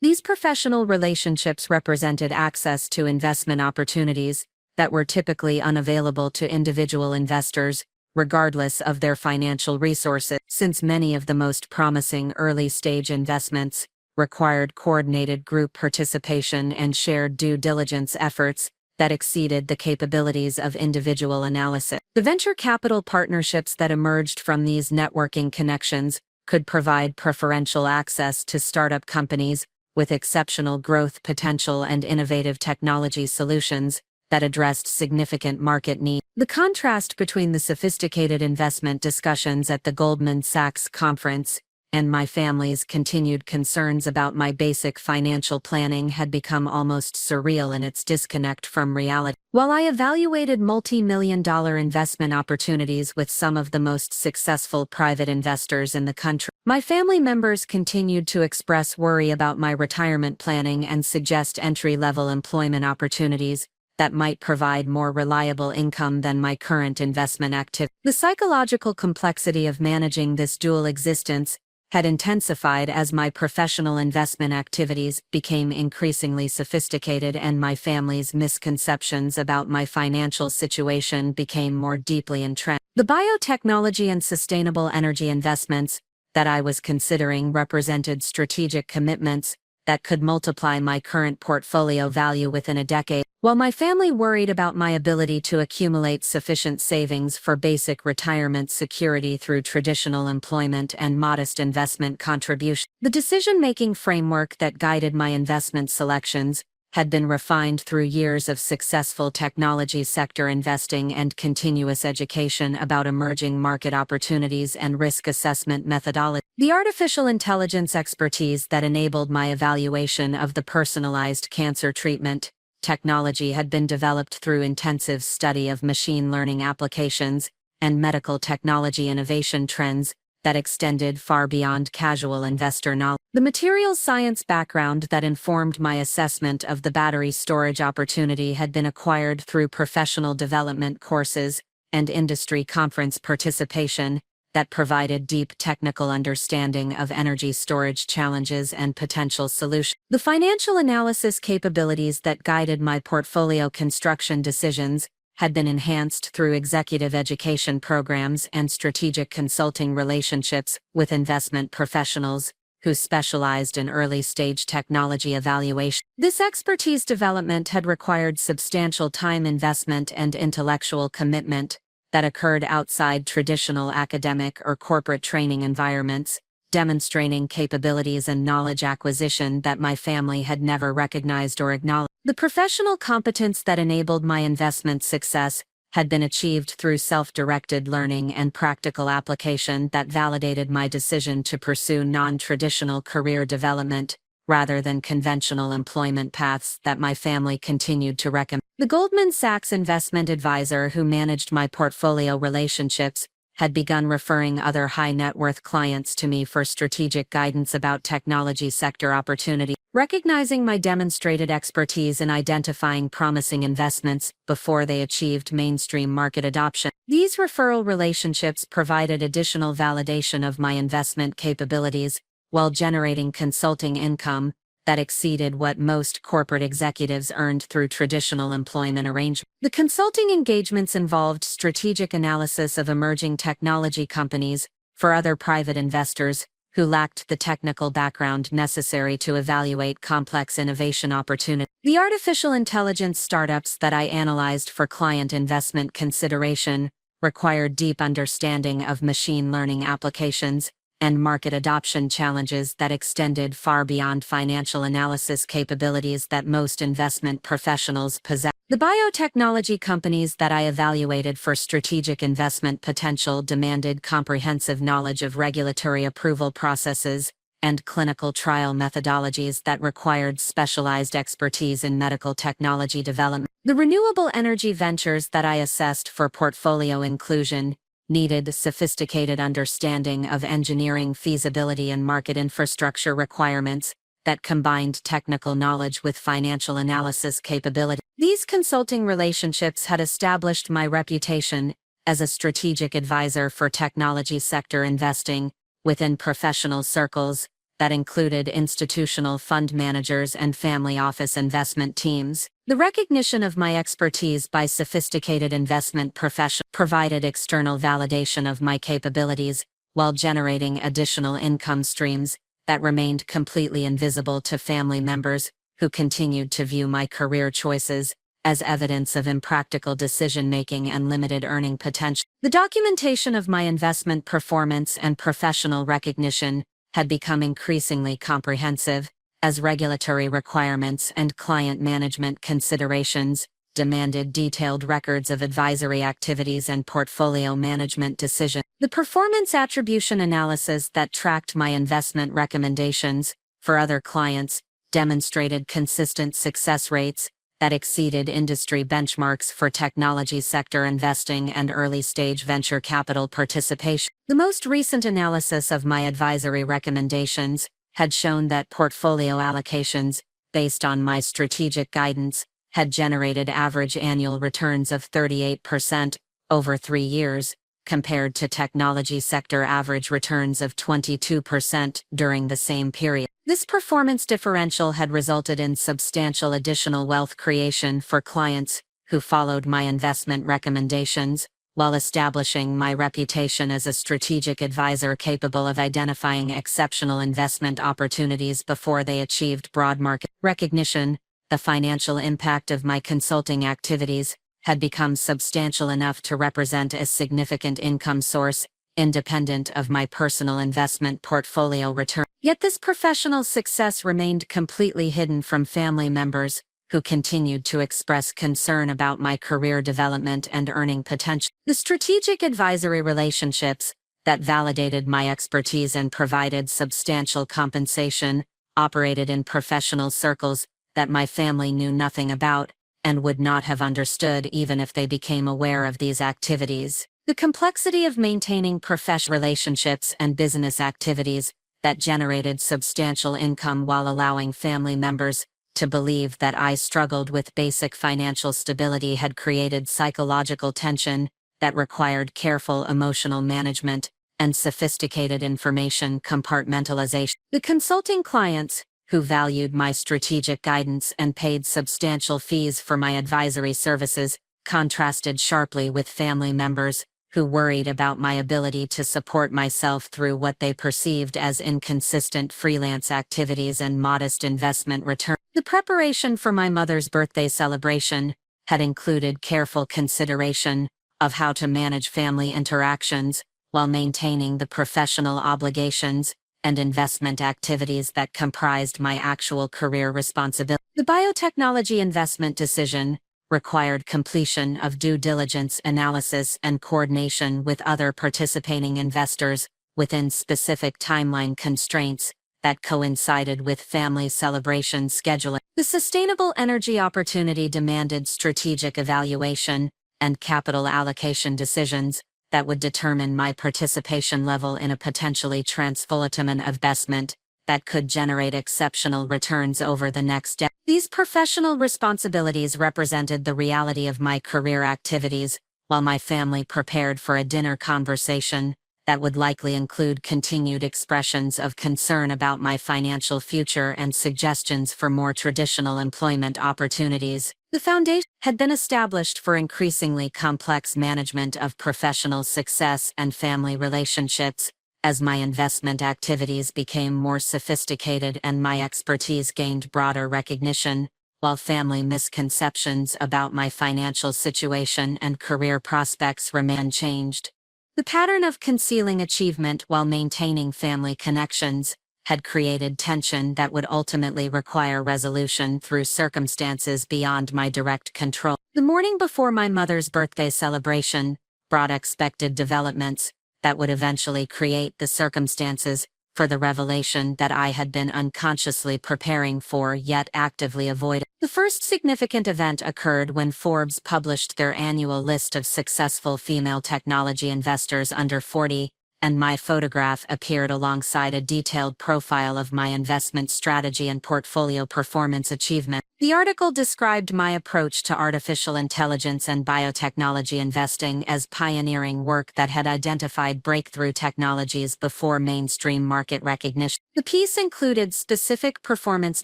These professional relationships represented access to investment opportunities that were typically unavailable to individual investors, regardless of their financial resources, since many of the most promising early-stage investments required coordinated group participation and shared due diligence efforts that exceeded the capabilities of individual analysis. The venture capital partnerships that emerged from these networking connections could provide preferential access to startup companies with exceptional growth potential and innovative technology solutions that addressed significant market needs. The contrast between the sophisticated investment discussions at the Goldman Sachs conference and my family's continued concerns about my basic financial planning had become almost surreal in its disconnect from reality. While I evaluated multi-million-dollar investment opportunities with some of the most successful private investors in the country, my family members continued to express worry about my retirement planning and suggest entry-level employment opportunities that might provide more reliable income than my current investment activity. The psychological complexity of managing this dual existence had intensified as my professional investment activities became increasingly sophisticated and my family's misconceptions about my financial situation became more deeply entrenched. The biotechnology and sustainable energy investments that I was considering represented strategic commitments that could multiply my current portfolio value within a decade. While my family worried about my ability to accumulate sufficient savings for basic retirement security through traditional employment and modest investment contributions, the decision-making framework that guided my investment selections had been refined through years of successful technology sector investing and continuous education about emerging market opportunities and risk assessment methodology. The artificial intelligence expertise that enabled my evaluation of the personalized cancer treatment technology had been developed through intensive study of machine learning applications and medical technology innovation trends that extended far beyond casual investor knowledge. The materials science background that informed my assessment of the battery storage opportunity had been acquired through professional development courses and industry conference participation that provided deep technical understanding of energy storage challenges and potential solutions. The financial analysis capabilities that guided my portfolio construction decisions had been enhanced through executive education programs and strategic consulting relationships with investment professionals who specialized in early-stage technology evaluation. This expertise development had required substantial time investment and intellectual commitment that occurred outside traditional academic or corporate training environments, demonstrating capabilities and knowledge acquisition that my family had never recognized or acknowledged. The professional competence that enabled my investment success had been achieved through self-directed learning and practical application that validated my decision to pursue non-traditional career development rather than conventional employment paths that my family continued to recommend. The Goldman Sachs investment advisor who managed my portfolio relationships had begun referring other high-net-worth clients to me for strategic guidance about technology sector opportunity. Recognizing my demonstrated expertise in identifying promising investments before they achieved mainstream market adoption, these referral relationships provided additional validation of my investment capabilities while generating consulting income that exceeded what most corporate executives earned through traditional employment arrangements. The consulting engagements involved strategic analysis of emerging technology companies for other private investors who lacked the technical background necessary to evaluate complex innovation opportunities. The artificial intelligence startups that I analyzed for client investment consideration required deep understanding of machine learning applications and market adoption challenges that extended far beyond financial analysis capabilities that most investment professionals possess. The biotechnology companies that I evaluated for strategic investment potential demanded comprehensive knowledge of regulatory approval processes and clinical trial methodologies that required specialized expertise in medical technology development. The renewable energy ventures that I assessed for portfolio inclusion needed sophisticated understanding of engineering feasibility and market infrastructure requirements that combined technical knowledge with financial analysis capability. These consulting relationships had established my reputation as a strategic advisor for technology sector investing within professional circles that included institutional fund managers and family office investment teams. The recognition of my expertise by sophisticated investment professionals provided external validation of my capabilities while generating additional income streams that remained completely invisible to family members who continued to view my career choices as evidence of impractical decision-making and limited earning potential. The documentation of my investment performance and professional recognition had become increasingly comprehensive as regulatory requirements and client management considerations demanded detailed records of advisory activities and portfolio management decisions. The performance attribution analysis that tracked my investment recommendations for other clients demonstrated consistent success rates that exceeded industry benchmarks for technology sector investing and early-stage venture capital participation. The most recent analysis of my advisory recommendations had shown that portfolio allocations, based on my strategic guidance, had generated average annual returns of 38% over 3 years, compared to technology sector average returns of 22% during the same period. This performance differential had resulted in substantial additional wealth creation for clients who followed my investment recommendations, while establishing my reputation as a strategic advisor capable of identifying exceptional investment opportunities before they achieved broad market recognition. The financial impact of my consulting activities had become substantial enough to represent a significant income source, independent of my personal investment portfolio return. Yet this professional success remained completely hidden from family members, who continued to express concern about my career development and earning potential. The strategic advisory relationships that validated my expertise and provided substantial compensation operated in professional circles that my family knew nothing about and would not have understood even if they became aware of these activities. The complexity of maintaining professional relationships and business activities that generated substantial income while allowing family members to believe that I struggled with basic financial stability had created psychological tension that required careful emotional management and sophisticated information compartmentalization. The consulting clients, who valued my strategic guidance and paid substantial fees for my advisory services, contrasted sharply with family members who worried about my ability to support myself through what they perceived as inconsistent freelance activities and modest investment returns. The preparation for my mother's birthday celebration had included careful consideration of how to manage family interactions while maintaining the professional obligations and investment activities that comprised my actual career responsibility. The biotechnology investment decision required completion of due diligence analysis and coordination with other participating investors within specific timeline constraints that coincided with family celebration scheduling. The sustainable energy opportunity demanded strategic evaluation and capital allocation decisions that would determine my participation level in a potentially transformative investment that could generate exceptional returns over the next decade. These professional responsibilities represented the reality of my career activities, while my family prepared for a dinner conversation that would likely include continued expressions of concern about my financial future and suggestions for more traditional employment opportunities. The foundation had been established for increasingly complex management of professional success and family relationships, as my investment activities became more sophisticated and my expertise gained broader recognition, while family misconceptions about my financial situation and career prospects remained unchanged. The pattern of concealing achievement while maintaining family connections had created tension that would ultimately require resolution through circumstances beyond my direct control. The morning before my mother's birthday celebration brought expected developments that would eventually create the circumstances for the revelation that I had been unconsciously preparing for yet actively avoiding. The first significant event occurred when Forbes published their annual list of successful female technology investors under 40, and my photograph appeared alongside a detailed profile of my investment strategy and portfolio performance achievement. The article described my approach to artificial intelligence and biotechnology investing as pioneering work that had identified breakthrough technologies before mainstream market recognition. The piece included specific performance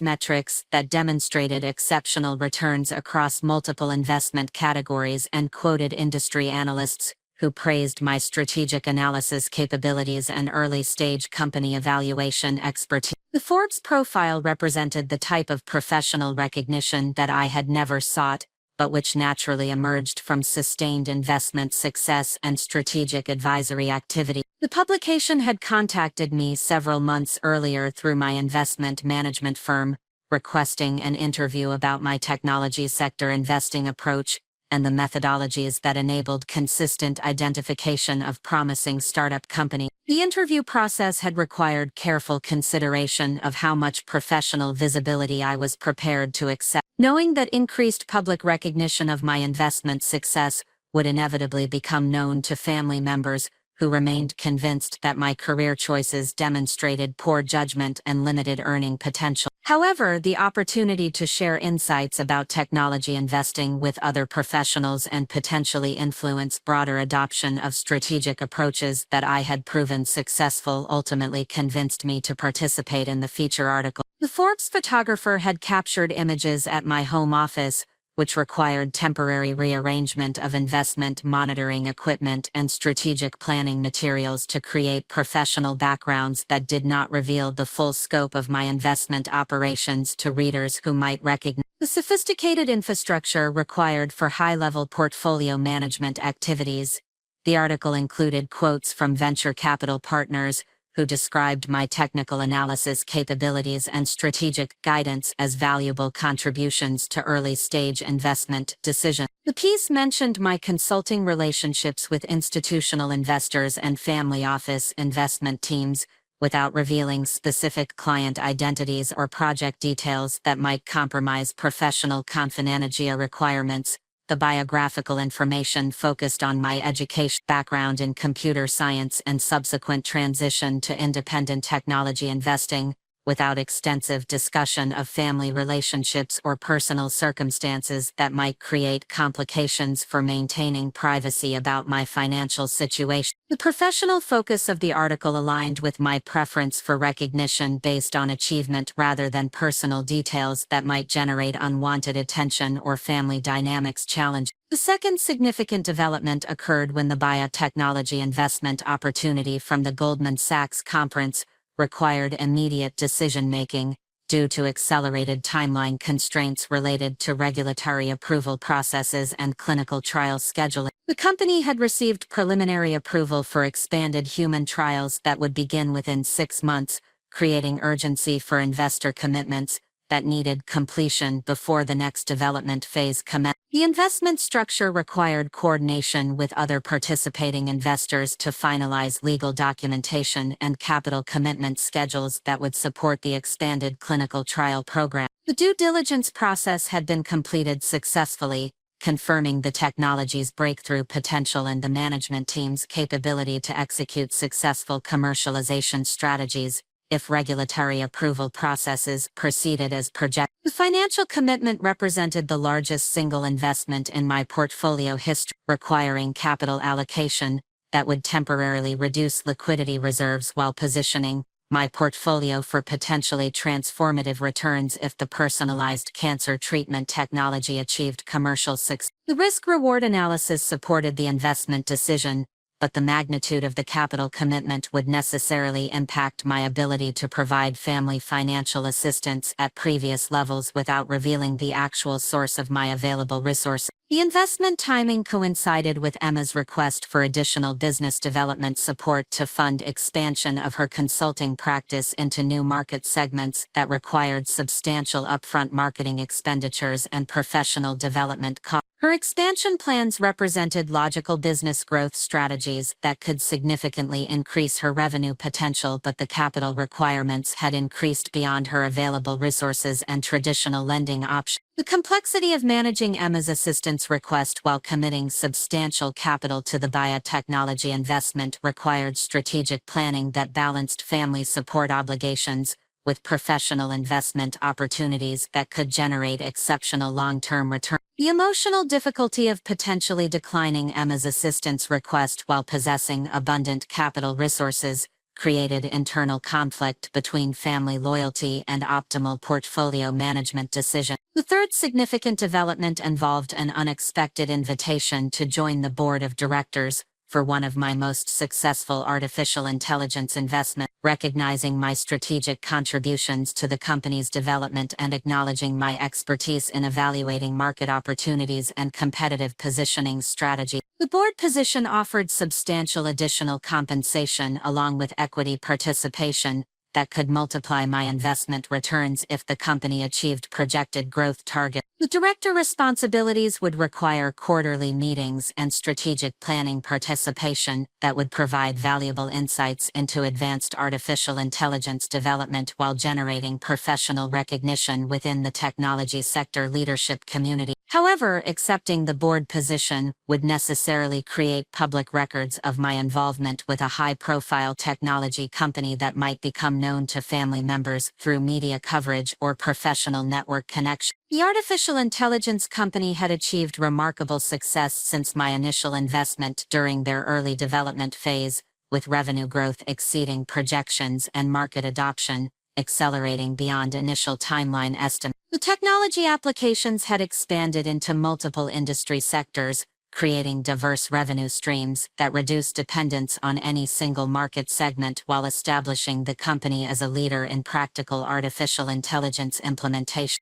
metrics that demonstrated exceptional returns across multiple investment categories and quoted industry analysts who praised my strategic analysis capabilities and early-stage company evaluation expertise. The Forbes profile represented the type of professional recognition that I had never sought, but which naturally emerged from sustained investment success and strategic advisory activity. The publication had contacted me several months earlier through my investment management firm, requesting an interview about my technology sector investing approach and the methodologies that enabled consistent identification of promising startup companies. The interview process had required careful consideration of how much professional visibility I was prepared to accept, knowing that increased public recognition of my investment success would inevitably become known to family members who remained convinced that my career choices demonstrated poor judgment and limited earning potential. However, the opportunity to share insights about technology investing with other professionals and potentially influence broader adoption of strategic approaches that I had proven successful ultimately convinced me to participate in the feature article. The Forbes photographer had captured images at my home office, which required temporary rearrangement of investment monitoring equipment and strategic planning materials to create professional backgrounds that did not reveal the full scope of my investment operations to readers who might recognize the sophisticated infrastructure required for high-level portfolio management activities. The article included quotes from venture capital partners who described my technical analysis capabilities and strategic guidance as valuable contributions to early-stage investment decisions. The piece mentioned my consulting relationships with institutional investors and family office investment teams, without revealing specific client identities or project details that might compromise professional confidentiality requirements. The biographical information focused on my education background in computer science and subsequent transition to independent technology investing, without extensive discussion of family relationships or personal circumstances that might create complications for maintaining privacy about my financial situation. The professional focus of the article aligned with my preference for recognition based on achievement rather than personal details that might generate unwanted attention or family dynamics challenge. The second significant development occurred when the biotechnology investment opportunity from the Goldman Sachs conference required immediate decision-making, due to accelerated timeline constraints related to regulatory approval processes and clinical trial scheduling. The company had received preliminary approval for expanded human trials that would begin within 6 months, creating urgency for investor commitments that needed completion before the next development phase commenced. The investment structure required coordination with other participating investors to finalize legal documentation and capital commitment schedules that would support the expanded clinical trial program. The due diligence process had been completed successfully, confirming the technology's breakthrough potential and the management team's capability to execute successful commercialization strategies if regulatory approval processes proceeded as projected. The financial commitment represented the largest single investment in my portfolio history, requiring capital allocation that would temporarily reduce liquidity reserves while positioning my portfolio for potentially transformative returns if the personalized cancer treatment technology achieved commercial success. The risk-reward analysis supported the investment decision, but the magnitude of the capital commitment would necessarily impact my ability to provide family financial assistance at previous levels without revealing the actual source of my available resources. The investment timing coincided with Emma's request for additional business development support to fund expansion of her consulting practice into new market segments that required substantial upfront marketing expenditures and professional development costs. Her expansion plans represented logical business growth strategies that could significantly increase her revenue potential, but the capital requirements had increased beyond her available resources and traditional lending options. The complexity of managing Emma's assistance request while committing substantial capital to the biotechnology investment required strategic planning that balanced family support obligations with professional investment opportunities that could generate exceptional long-term returns. The emotional difficulty of potentially declining Emma's assistance request while possessing abundant capital resources created internal conflict between family loyalty and optimal portfolio management decisions. The third significant development involved an unexpected invitation to join the board of directors for one of my most successful artificial intelligence investments. Recognizing my strategic contributions to the company's development and acknowledging my expertise in evaluating market opportunities and competitive positioning strategy, the board position offered substantial additional compensation along with equity participation that could multiply my investment returns if the company achieved projected growth targets. The director responsibilities would require quarterly meetings and strategic planning participation that would provide valuable insights into advanced artificial intelligence development while generating professional recognition within the technology sector leadership community. However, accepting the board position would necessarily create public records of my involvement with a high-profile technology company that might become known to family members through media coverage or professional network connection. The artificial intelligence company had achieved remarkable success since my initial investment during their early development phase, with revenue growth exceeding projections and market adoption accelerating beyond initial timeline estimates. The technology applications had expanded into multiple industry sectors, creating diverse revenue streams that reduced dependence on any single market segment while establishing the company as a leader in practical artificial intelligence implementation.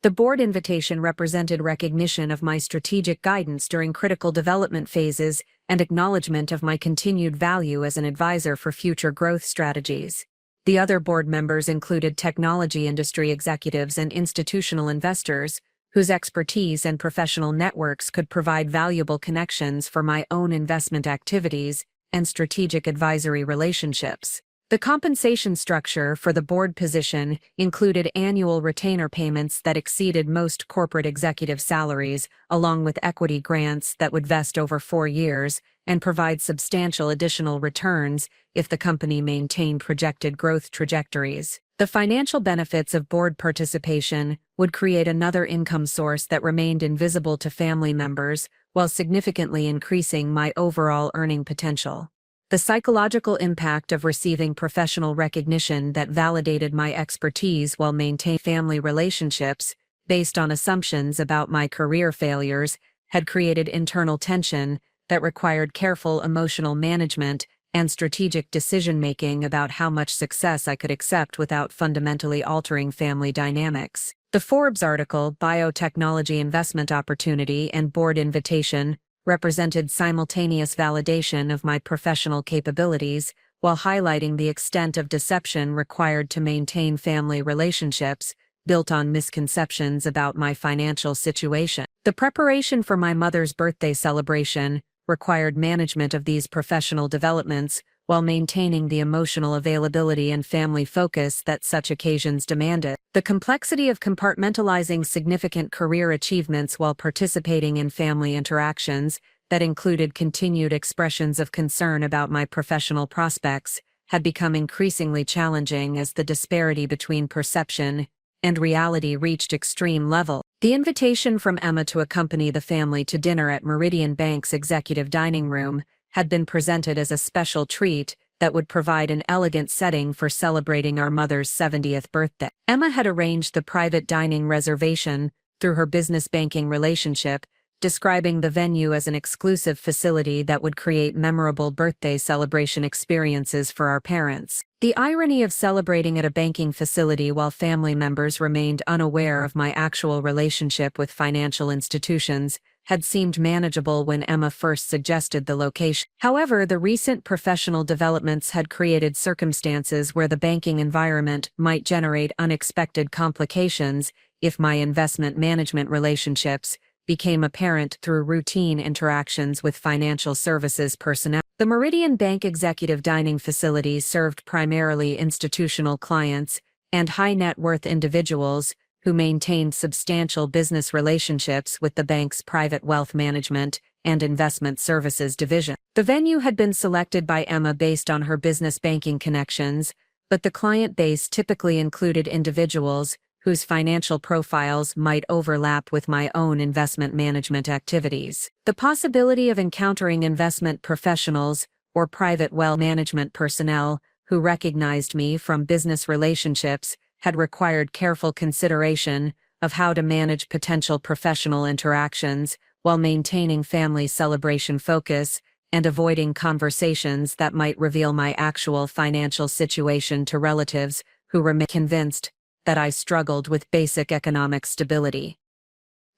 The board invitation represented recognition of my strategic guidance during critical development phases and acknowledgement of my continued value as an advisor for future growth strategies. The other board members included technology industry executives and institutional investors, whose expertise and professional networks could provide valuable connections for my own investment activities and strategic advisory relationships. The compensation structure for the board position included annual retainer payments that exceeded most corporate executive salaries, along with equity grants that would vest over 4 years and provide substantial additional returns if the company maintained projected growth trajectories. The financial benefits of board participation would create another income source that remained invisible to family members while significantly increasing my overall earning potential. The psychological impact of receiving professional recognition that validated my expertise while maintaining family relationships, based on assumptions about my career failures, had created internal tension that required careful emotional management and strategic decision-making about how much success I could accept without fundamentally altering family dynamics. The Forbes article, Biotechnology Investment Opportunity and Board Invitation, represented simultaneous validation of my professional capabilities while highlighting the extent of deception required to maintain family relationships built on misconceptions about my financial situation. The preparation for my mother's birthday celebration required management of these professional developments while maintaining the emotional availability and family focus that such occasions demanded. The complexity of compartmentalizing significant career achievements while participating in family interactions that included continued expressions of concern about my professional prospects had become increasingly challenging as the disparity between perception and reality reached extreme level. The invitation from Emma to accompany the family to dinner at Meridian Bank's executive dining room had been presented as a special treat that would provide an elegant setting for celebrating our mother's 70th birthday. Emma had arranged the private dining reservation through her business banking relationship, describing the venue as an exclusive facility that would create memorable birthday celebration experiences for our parents. The irony of celebrating at a banking facility while family members remained unaware of my actual relationship with financial institutions had seemed manageable when Emma first suggested the location. However, the recent professional developments had created circumstances where the banking environment might generate unexpected complications if my investment management relationships became apparent through routine interactions with financial services personnel. The Meridian Bank executive dining facility served primarily institutional clients and high-net-worth individuals who maintained substantial business relationships with the bank's private wealth management and investment services division. The venue had been selected by Emma based on her business banking connections, but the client base typically included individuals whose financial profiles might overlap with my own investment management activities. The possibility of encountering investment professionals or private wealth management personnel who recognized me from business relationships had required careful consideration of how to manage potential professional interactions while maintaining family celebration focus and avoiding conversations that might reveal my actual financial situation to relatives who remained convinced that I struggled with basic economic stability.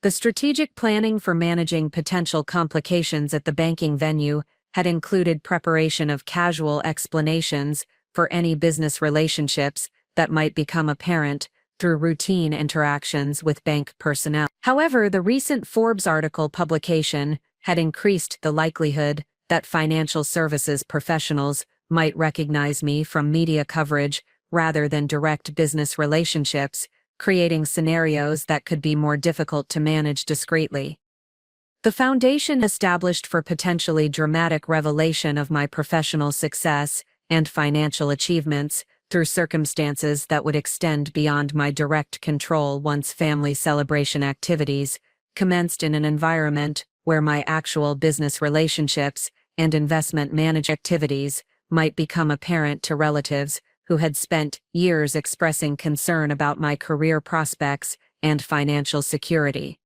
The strategic planning for managing potential complications at the banking venue had included preparation of casual explanations for any business relationships that might become apparent through routine interactions with bank personnel. However, the recent Forbes article publication had increased the likelihood that financial services professionals might recognize me from media coverage rather than direct business relationships, creating scenarios that could be more difficult to manage discreetly. The foundation established for potentially dramatic revelation of my professional success and financial achievements through circumstances that would extend beyond my direct control once family celebration activities commenced in an environment where my actual business relationships and investment management activities might become apparent to relatives who had spent years expressing concern about my career prospects and financial security.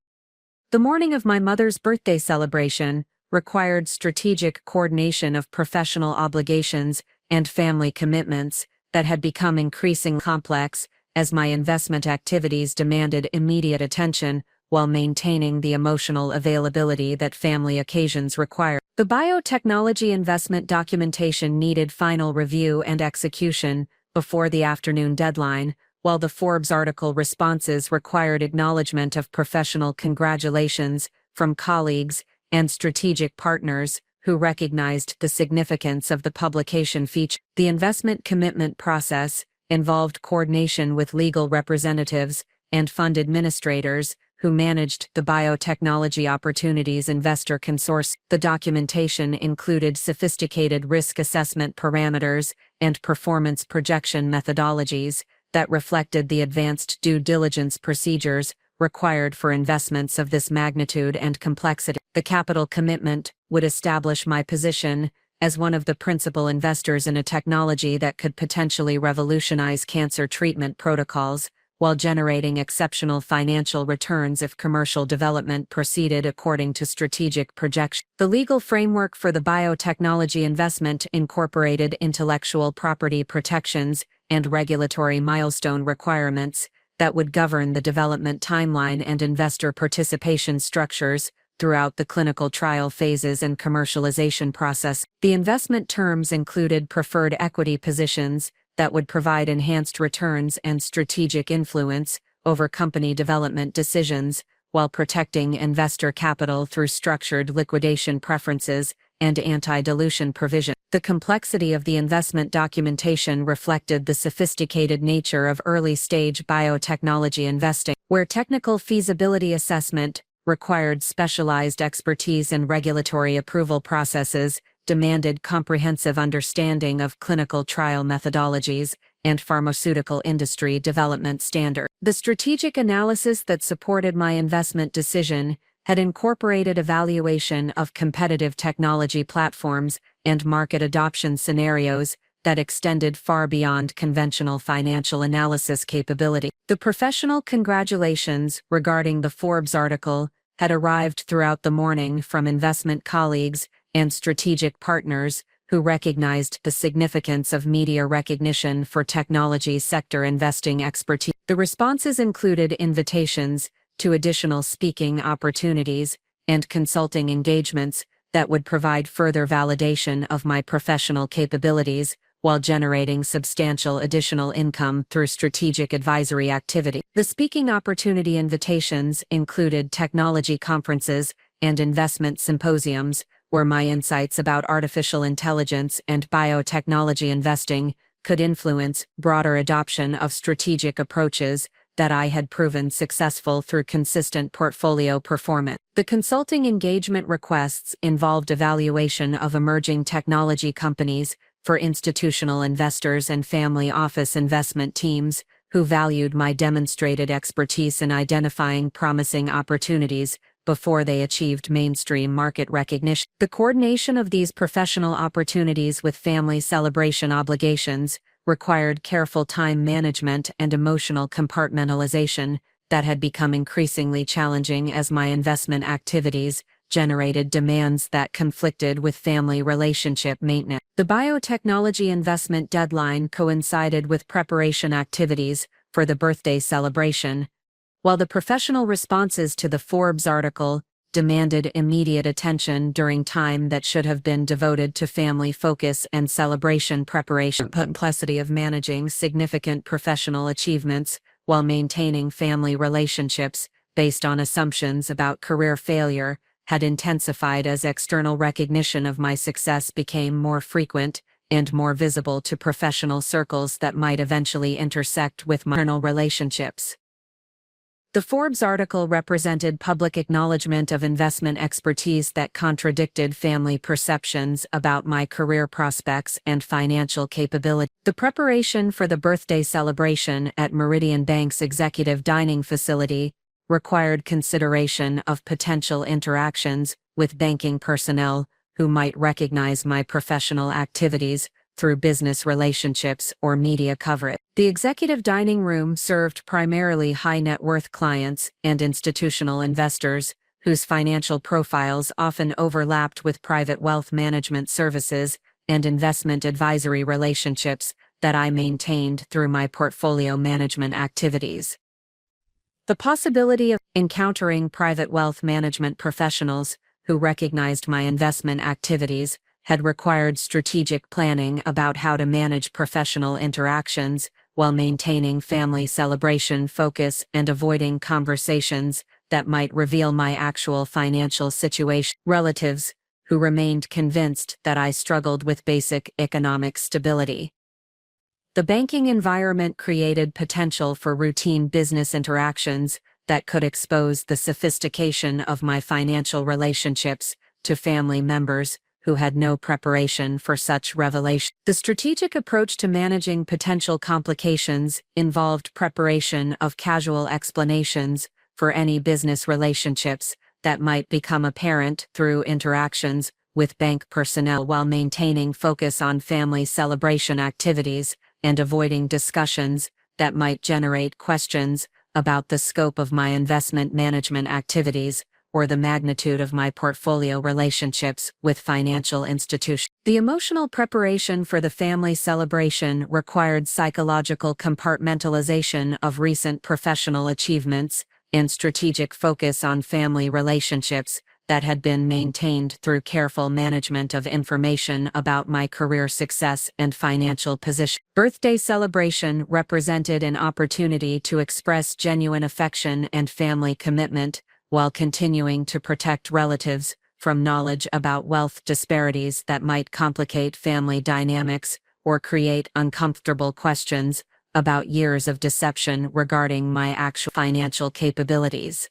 The morning of my mother's birthday celebration required strategic coordination of professional obligations and family commitments that had become increasingly complex as my investment activities demanded immediate attention while maintaining the emotional availability that family occasions require. The biotechnology investment documentation needed final review and execution before the afternoon deadline, while the Forbes article responses required acknowledgement of professional congratulations from colleagues and strategic partners who recognized the significance of the publication feature. The investment commitment process involved coordination with legal representatives and fund administrators who managed the Biotechnology Opportunities Investor Consortium. The documentation included sophisticated risk assessment parameters and performance projection methodologies that reflected the advanced due diligence procedures required for investments of this magnitude and complexity. The capital commitment would establish my position as one of the principal investors in a technology that could potentially revolutionize cancer treatment protocols, while generating exceptional financial returns if commercial development proceeded according to strategic projections. The legal framework for the biotechnology investment incorporated intellectual property protections and regulatory milestone requirements that would govern the development timeline and investor participation structures throughout the clinical trial phases and commercialization process. The investment terms included preferred equity positions that would provide enhanced returns and strategic influence over company development decisions, while protecting investor capital through structured liquidation preferences and anti-dilution provision. The complexity of the investment documentation reflected the sophisticated nature of early-stage biotechnology investing, where technical feasibility assessment required specialized expertise in regulatory approval processes, demanded comprehensive understanding of clinical trial methodologies, and pharmaceutical industry development standards. The strategic analysis that supported my investment decision had incorporated evaluation of competitive technology platforms and market adoption scenarios that extended far beyond conventional financial analysis capability. The professional congratulations regarding the Forbes article had arrived throughout the morning from investment colleagues and strategic partners who recognized the significance of media recognition for technology sector investing expertise. The responses included invitations to additional speaking opportunities and consulting engagements that would provide further validation of my professional capabilities while generating substantial additional income through strategic advisory activity. The speaking opportunity invitations included technology conferences and investment symposiums, where my insights about artificial intelligence and biotechnology investing could influence broader adoption of strategic approaches that I had proven successful through consistent portfolio performance. The consulting engagement requests involved evaluation of emerging technology companies for institutional investors and family office investment teams who valued my demonstrated expertise in identifying promising opportunities before they achieved mainstream market recognition. The coordination of these professional opportunities with family celebration obligations required careful time management and emotional compartmentalization that had become increasingly challenging as my investment activities generated demands that conflicted with family relationship maintenance. The biotechnology investment deadline coincided with preparation activities for the birthday celebration, while the professional responses to the Forbes article demanded immediate attention during time that should have been devoted to family focus and celebration preparation. The complexity of managing significant professional achievements while maintaining family relationships based on assumptions about career failure had intensified as external recognition of my success became more frequent and more visible to professional circles that might eventually intersect with my internal relationships. The Forbes article represented public acknowledgement of investment expertise that contradicted family perceptions about my career prospects and financial capability. The preparation for the birthday celebration at Meridian Bank's executive dining facility required consideration of potential interactions with banking personnel who might recognize my professional activities through business relationships or media coverage. The executive dining room served primarily high net worth clients and institutional investors whose financial profiles often overlapped with private wealth management services and investment advisory relationships that I maintained through my portfolio management activities. The possibility of encountering private wealth management professionals who recognized my investment activities had required strategic planning about how to manage professional interactions while maintaining family celebration focus and avoiding conversations that might reveal my actual financial situation. Relatives who remained convinced that I struggled with basic economic stability. The banking environment created potential for routine business interactions that could expose the sophistication of my financial relationships to family members who had no preparation for such revelation. The strategic approach to managing potential complications involved preparation of casual explanations for any business relationships that might become apparent through interactions with bank personnel while maintaining focus on family celebration activities and avoiding discussions that might generate questions about the scope of my investment management activities or the magnitude of my portfolio relationships with financial institutions. The emotional preparation for the family celebration required psychological compartmentalization of recent professional achievements and strategic focus on family relationships that had been maintained through careful management of information about my career success and financial position. Birthday celebration represented an opportunity to express genuine affection and family commitment while continuing to protect relatives from knowledge about wealth disparities that might complicate family dynamics or create uncomfortable questions about years of deception regarding my actual financial capabilities.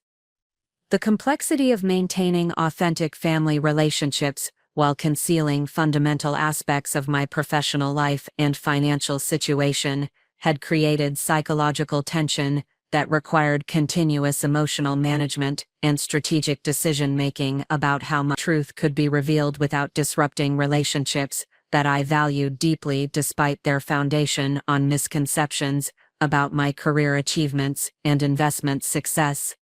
The complexity of maintaining authentic family relationships while concealing fundamental aspects of my professional life and financial situation had created psychological tension that required continuous emotional management and strategic decision-making about how much truth could be revealed without disrupting relationships that I valued deeply despite their foundation on misconceptions about my career achievements and investment success.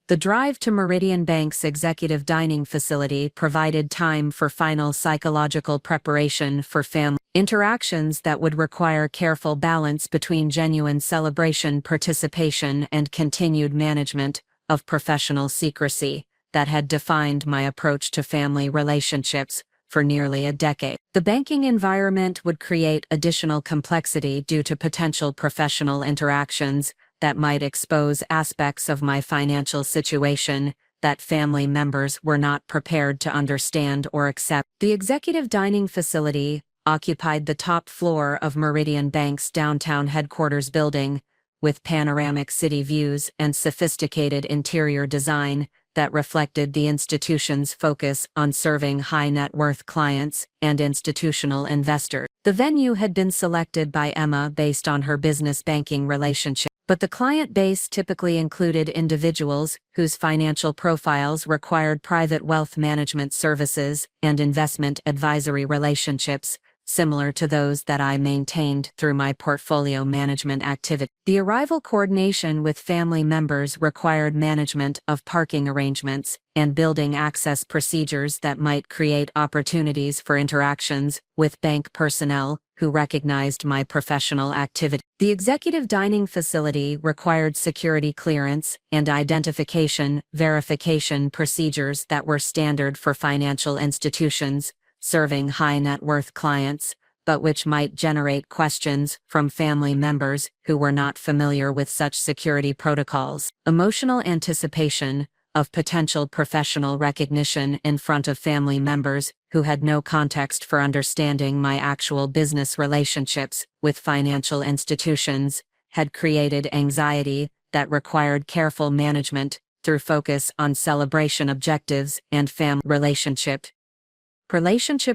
The drive to Meridian Bank's executive dining facility provided time for final psychological preparation for family interactions that would require careful balance between genuine celebration participation and continued management of professional secrecy that had defined my approach to family relationships for nearly a decade. The banking environment would create additional complexity due to potential professional interactions that might expose aspects of my financial situation that family members were not prepared to understand or accept. The executive dining facility occupied the top floor of Meridian Bank's downtown headquarters building, with panoramic city views and sophisticated interior design that reflected the institution's focus on serving high-net-worth clients and institutional investors. The venue had been selected by Emma based on her business banking relationship, but the client base typically included individuals whose financial profiles required private wealth management services and investment advisory relationships, similar to those that I maintained through my portfolio management activity. The arrival coordination with family members required management of parking arrangements and building access procedures that might create opportunities for interactions with bank personnel who recognized my professional activity. The executive dining facility required security clearance and identification verification procedures that were standard for financial institutions serving high-net-worth clients, but which might generate questions from family members who were not familiar with such security protocols. Emotional anticipation of potential professional recognition in front of family members who had no context for understanding my actual business relationships with financial institutions had created anxiety that required careful management through focus on celebration objectives and family relationship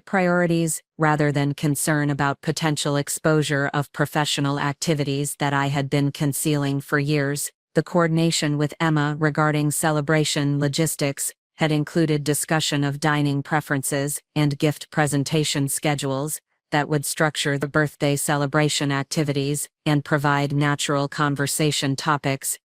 priorities rather than concern about potential exposure of professional activities that I had been concealing for years. The coordination with Emma regarding celebration logistics had included discussion of dining preferences and gift presentation schedules that would structure the birthday celebration activities and provide natural conversation topics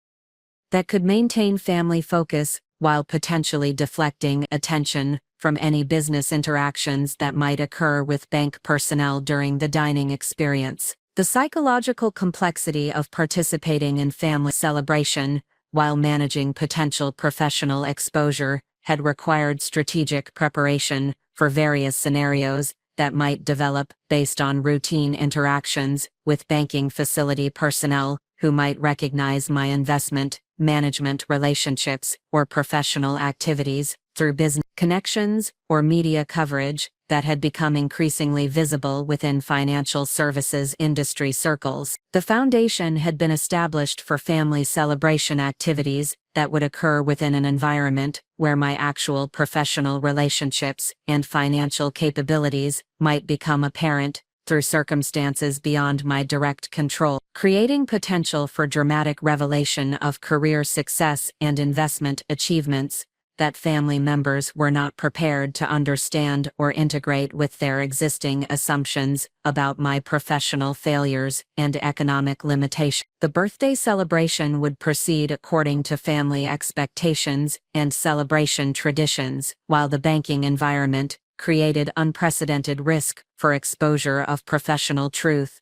that could maintain family focus while potentially deflecting attention from any business interactions that might occur with bank personnel during the dining experience. The psychological complexity of participating in family celebration while managing potential professional exposure had required strategic preparation for various scenarios that might develop based on routine interactions with banking facility personnel who might recognize my investment management relationships or professional activities through business connections or media coverage that had become increasingly visible within financial services industry circles. The foundation had been established for family celebration activities that would occur within an environment where my actual professional relationships and financial capabilities might become apparent through circumstances beyond my direct control, creating potential for dramatic revelation of career success and investment achievements that family members were not prepared to understand or integrate with their existing assumptions about my professional failures and economic limitations. The birthday celebration would proceed according to family expectations and celebration traditions, while the banking environment created unprecedented risk for exposure of professional truth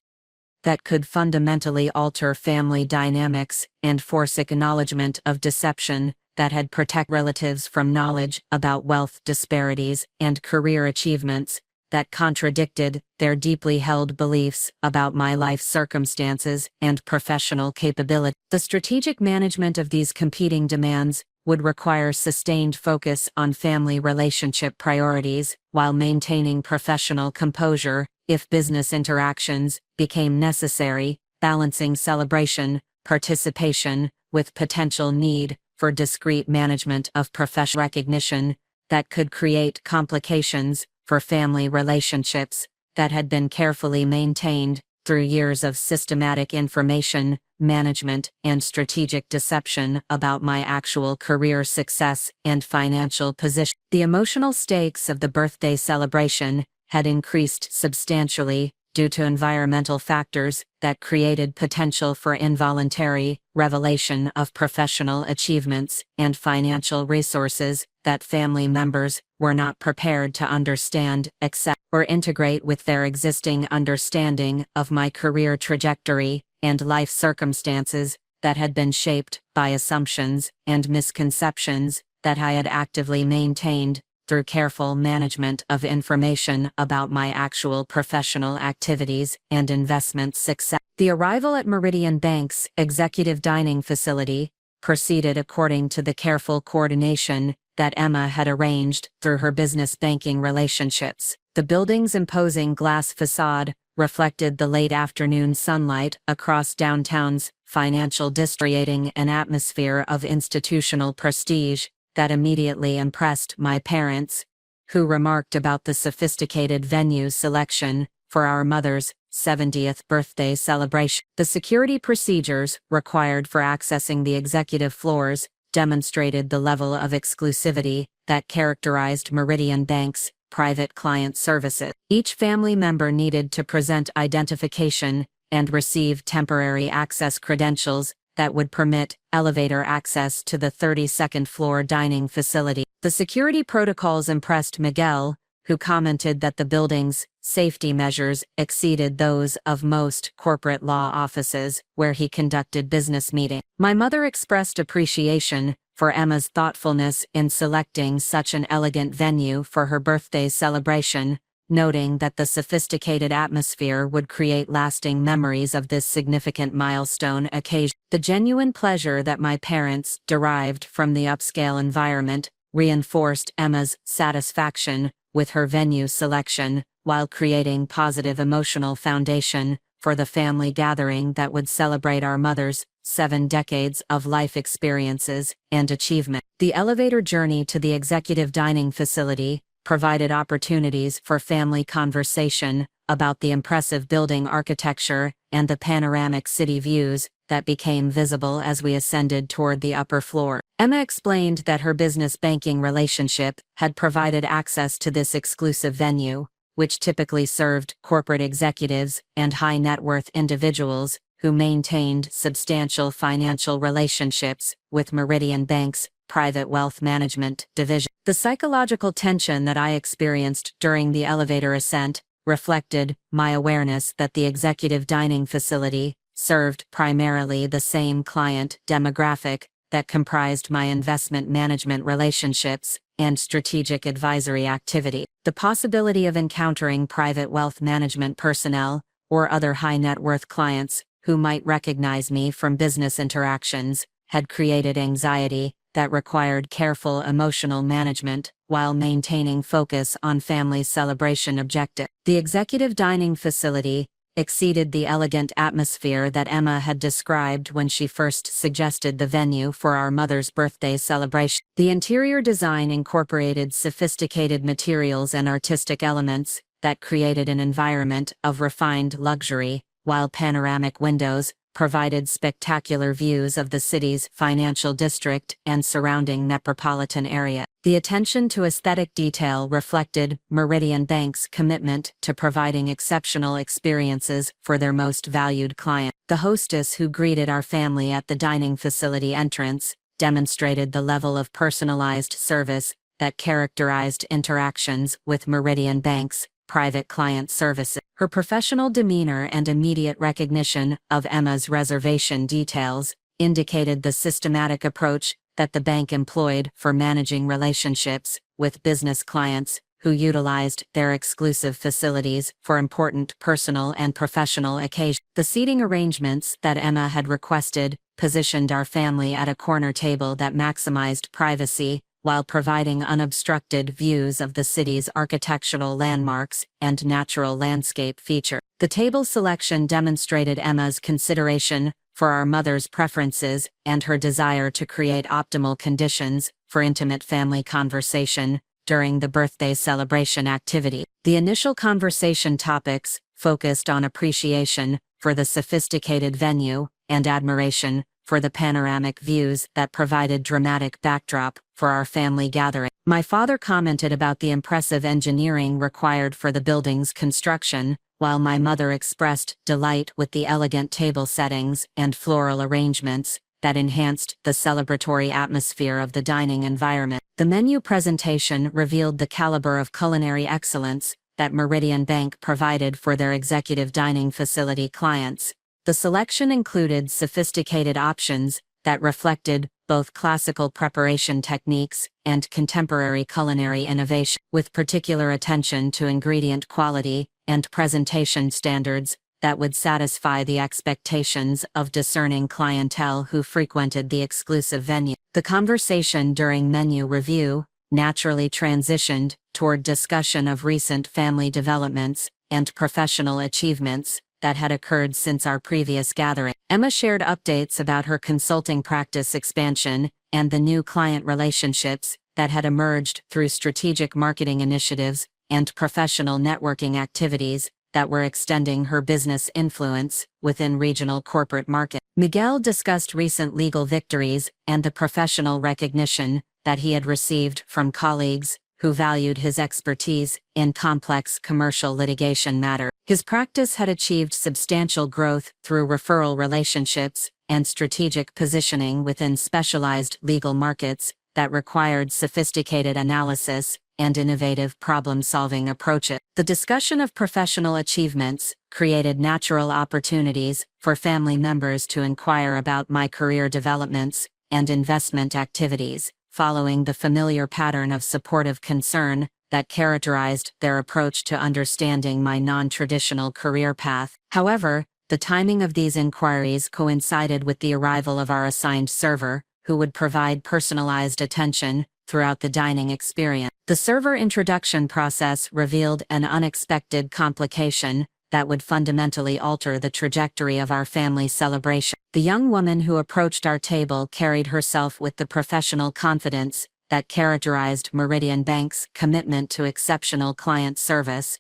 that could fundamentally alter family dynamics and force acknowledgement of deception that had protect relatives from knowledge about wealth disparities and career achievements that contradicted their deeply held beliefs about my life circumstances and professional capability. The strategic management of these competing demands would require sustained focus on family relationship priorities while maintaining professional composure if business interactions became necessary, balancing celebration, participation, with potential need for discreet management of professional recognition that could create complications for family relationships that had been carefully maintained through years of systematic information management and strategic deception about my actual career success and financial position. The emotional stakes of the birthday celebration had increased substantially due to environmental factors that created potential for involuntary revelation of professional achievements and financial resources that family members were not prepared to understand, accept, or integrate with their existing understanding of my career trajectory and life circumstances that had been shaped by assumptions and misconceptions that I had actively maintained through careful management of information about my actual professional activities and investment success. The arrival at Meridian Bank's executive dining facility proceeded according to the careful coordination that Emma had arranged through her business banking relationships. The building's imposing glass facade reflected the late afternoon sunlight across downtown's financial district, creating an atmosphere of institutional prestige that immediately impressed my parents, who remarked about the sophisticated venue selection for our mother's 70th birthday celebration. The security procedures required for accessing the executive floors demonstrated the level of exclusivity that characterized Meridian Bank's private client services. Each family member needed to present identification and receive temporary access credentials that would permit elevator access to the 32nd floor dining facility. The security protocols impressed Miguel, who commented that the building's safety measures exceeded those of most corporate law offices where he conducted business meetings. My mother expressed appreciation for Emma's thoughtfulness in selecting such an elegant venue for her birthday celebration, noting that the sophisticated atmosphere would create lasting memories of this significant milestone occasion. The genuine pleasure that my parents derived from the upscale environment reinforced Emma's satisfaction with her venue selection, while creating positive emotional foundation for the family gathering that would celebrate our mother's 7 decades of life experiences and achievement. The elevator journey to the executive dining facility provided opportunities for family conversation about the impressive building architecture and the panoramic city views that became visible as we ascended toward the upper floor. Emma explained that her business banking relationship had provided access to this exclusive venue, which typically served corporate executives and high net worth individuals who maintained substantial financial relationships with Meridian Bank's private wealth management division. The psychological tension that I experienced during the elevator ascent reflected my awareness that the executive dining facility served primarily the same client demographic that comprised my investment management relationships and strategic advisory activity. The possibility of encountering private wealth management personnel or other high net worth clients who might recognize me from business interactions had created anxiety that required careful emotional management while maintaining focus on family celebration objectives. The executive dining facility exceeded the elegant atmosphere that Emma had described when she first suggested the venue for our mother's birthday celebration. The interior design incorporated sophisticated materials and artistic elements that created an environment of refined luxury, while panoramic windows provided spectacular views of the city's financial district and surrounding metropolitan area. The attention to aesthetic detail reflected Meridian Bank's commitment to providing exceptional experiences for their most valued clients. The hostess who greeted our family at the dining facility entrance demonstrated the level of personalized service that characterized interactions with Meridian Bank's private client services. Her professional demeanor and immediate recognition of Emma's reservation details indicated the systematic approach that the bank employed for managing relationships with business clients who utilized their exclusive facilities for important personal and professional occasions. The seating arrangements that Emma had requested positioned our family at a corner table that maximized privacy while providing unobstructed views of the city's architectural landmarks and natural landscape features. The table selection demonstrated Emma's consideration for our mother's preferences and her desire to create optimal conditions for intimate family conversation during the birthday celebration activity. The initial conversation topics focused on appreciation for the sophisticated venue and admiration for the panoramic views that provided dramatic backdrop for our family gathering. My father commented about the impressive engineering required for the building's construction, while my mother expressed delight with the elegant table settings and floral arrangements that enhanced the celebratory atmosphere of the dining environment. The menu presentation revealed the caliber of culinary excellence that Meridian Bank provided for their executive dining facility clients. The selection included sophisticated options that reflected both classical preparation techniques and contemporary culinary innovation, with particular attention to ingredient quality and presentation standards that would satisfy the expectations of discerning clientele who frequented the exclusive venue. The conversation during menu review naturally transitioned toward discussion of recent family developments and professional achievements that had occurred since our previous gathering. Emma shared updates about her consulting practice expansion and the new client relationships that had emerged through strategic marketing initiatives and professional networking activities that were extending her business influence within regional corporate markets. Miguel discussed recent legal victories and the professional recognition that he had received from colleagues who valued his expertise in complex commercial litigation matters. His practice had achieved substantial growth through referral relationships and strategic positioning within specialized legal markets that required sophisticated analysis and innovative problem-solving approaches. The discussion of professional achievements created natural opportunities for family members to inquire about my career developments and investment activities, following the familiar pattern of supportive concern that characterized their approach to understanding my non-traditional career path. However, the timing of these inquiries coincided with the arrival of our assigned server, who would provide personalized attention throughout the dining experience. The server introduction process revealed an unexpected complication that would fundamentally alter the trajectory of our family celebration. The young woman who approached our table carried herself with the professional confidence that characterized Meridian Bank's commitment to exceptional client service,